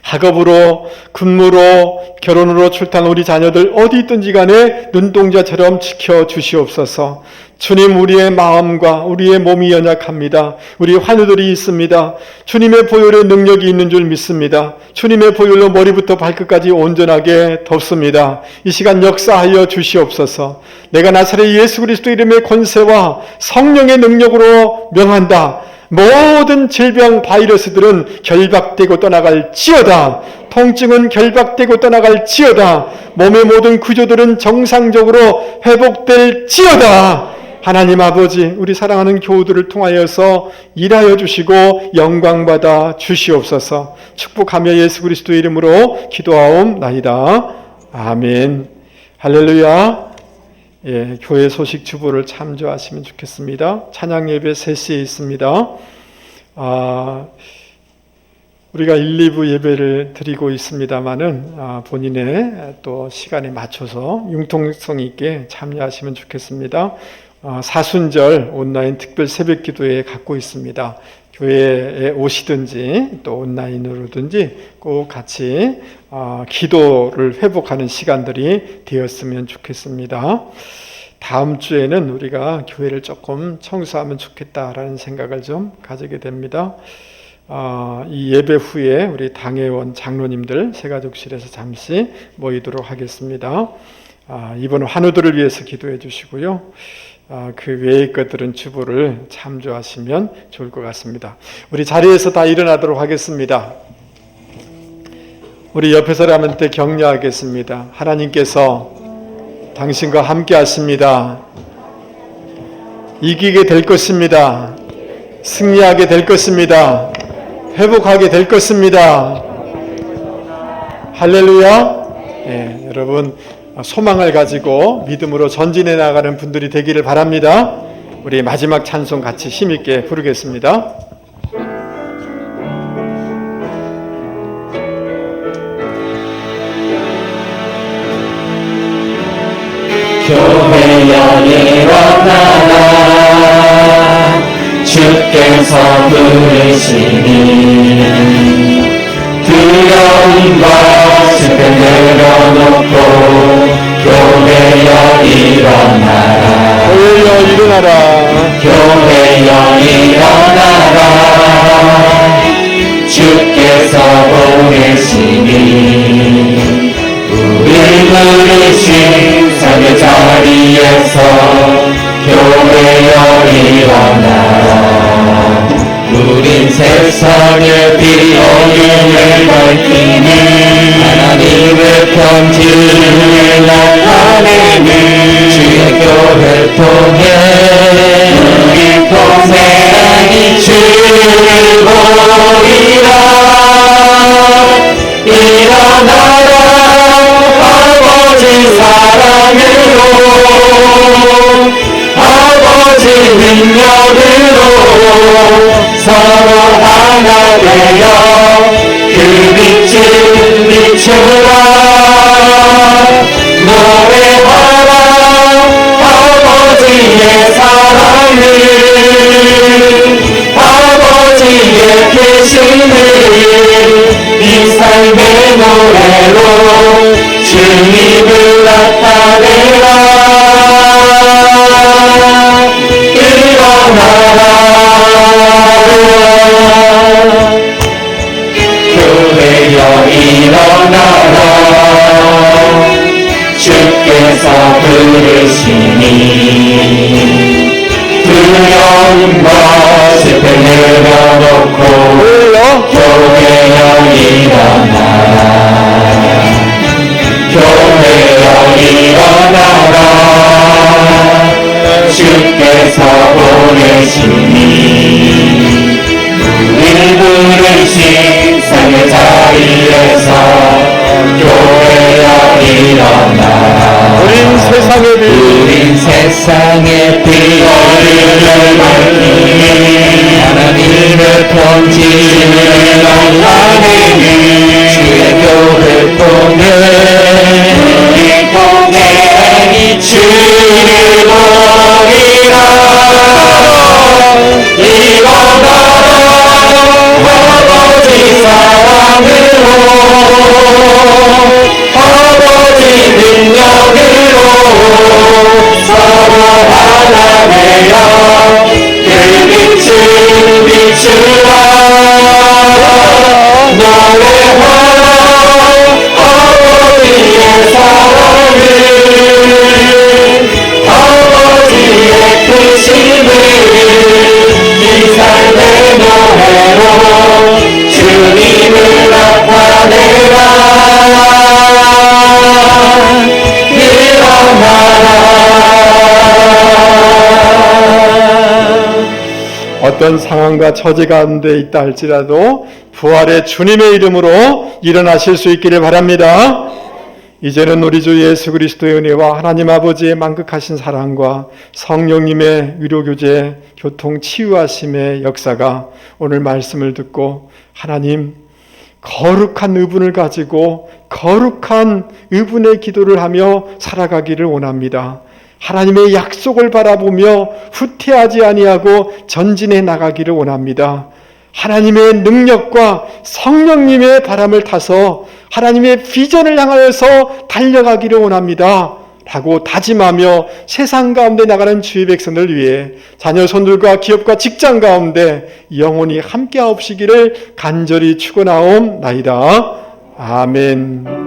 Speaker 5: 학업으로, 근무로, 결혼으로 출타한 우리 자녀들 어디 있든지 간에 눈동자처럼 지켜주시옵소서. 주님, 우리의 마음과 우리의 몸이 연약합니다. 우리 환우들이 있습니다. 주님의 보혈의 능력이 있는 줄 믿습니다. 주님의 보혈로 머리부터 발끝까지 온전하게 덮습니다. 이 시간 역사하여 주시옵소서. 내가 나사렛 예수 그리스도 이름의 권세와 성령의 능력으로 명한다. 모든 질병 바이러스들은 결박되고 떠나갈지어다. 통증은 결박되고 떠나갈지어다. 몸의 모든 구조들은 정상적으로 회복될지어다. 하나님 아버지, 우리 사랑하는 교우들을 통하여서 일하여 주시고 영광받아 주시옵소서. 축복하며 예수 그리스도 이름으로 기도하옵나이다. 아멘. 할렐루야. 예, 교회 소식 주보를 참조하시면 좋겠습니다. 찬양 예배 3시에 있습니다. 우리가 1, 2부 예배를 드리고 있습니다만은 본인의 또 시간에 맞춰서 융통성 있게 참여하시면 좋겠습니다. 사순절 온라인 특별 새벽 기도회 갖고 있습니다. 교회에 오시든지 또 온라인으로든지 꼭 같이 기도를 회복하는 시간들이 되었으면 좋겠습니다. 다음 주에는 우리가 교회를 조금 청소하면 좋겠다라는 생각을 좀 가지게 됩니다. 이 예배 후에 우리 당회원 장로님들 새가족실에서 잠시 모이도록 하겠습니다. 이번 환우들을 위해서 기도해 주시고요. 그 외의 것들은 주보를 참조하시면 좋을 것 같습니다. 우리 자리에서 다 일어나도록 하겠습니다. 우리 옆에 사람한테 격려하겠습니다. 하나님께서 당신과 함께 하십니다. 이기게 될 것입니다. 승리하게 될 것입니다. 회복하게 될 것입니다. 할렐루야. 네, 여러분 소망을 가지고 믿음으로 전진해 나가는 분들이 되기를 바랍니다. 우리 마지막 찬송 같이 힘있게 부르겠습니다.
Speaker 3: 교회여 일어나라 주께서 부르시니 두려움과 슬픔 내려놓고
Speaker 5: 일어나라.
Speaker 3: 교회여 일어나라. 주께서 오르시니 우리 부르신 삶의 자리에서 교회여 일어나라. 우린 세상의 빛 어둠을 밝히니 하나님의 편지를 나타내는 주의 교회를 통해 우리 세상이 주를 보이라. 일어나라 아버지 사랑으로 아버지 능력으로 서로 하나 되어 그 빛을 비추라. 노래하라 아버지의 사랑을 아버지의 계심을 이 삶의 노래로 주님을 나타내라. 일어나라 교회여 일어나라. 주께서 부르시니 두려운 것을 내려놓고 교회여 일어나라. 교회여 일어나라. 주께서 보내시니 우리 부르신 삶의 자리에서 교회여 일어나라.
Speaker 5: 우린 세상의 빛,
Speaker 3: 우린 세상의 빛 어른을 밝히니 하나님의 편지를 나타내니 주의 교회를 통해 우리 동행이 주를 보이라. 일어나라 아버지 사랑으로 아버지 능력으로 서로 하나 되어 그 빛을 비추라. 노래하라 아버지의 사랑을 아버지의 크심을 이 삶의 노래로 주님을 나타내라.
Speaker 5: 어떤 상황과 처지 가운데 있다 할지라도 부활의 주님의 이름으로 일어나실 수 있기를 바랍니다. 이제는 우리 주 예수 그리스도의 은혜와 하나님 아버지의 만극하신 사랑과 성령님의 위로교제 교통 치유하심의 역사가 오늘 말씀을 듣고 하나님 거룩한 의분을 가지고 거룩한 의분의 기도를 하며 살아가기를 원합니다. 하나님의 약속을 바라보며 후퇴하지 아니하고 전진해 나가기를 원합니다. 하나님의 능력과 성령님의 바람을 타서 하나님의 비전을 향하여서 달려가기를 원합니다. 라고 다짐하며 세상 가운데 나가는 주의 백성들 위해 자녀 손들과 기업과 직장 가운데 영원히 함께하옵시기를 간절히 축원하옵나이다. 아멘.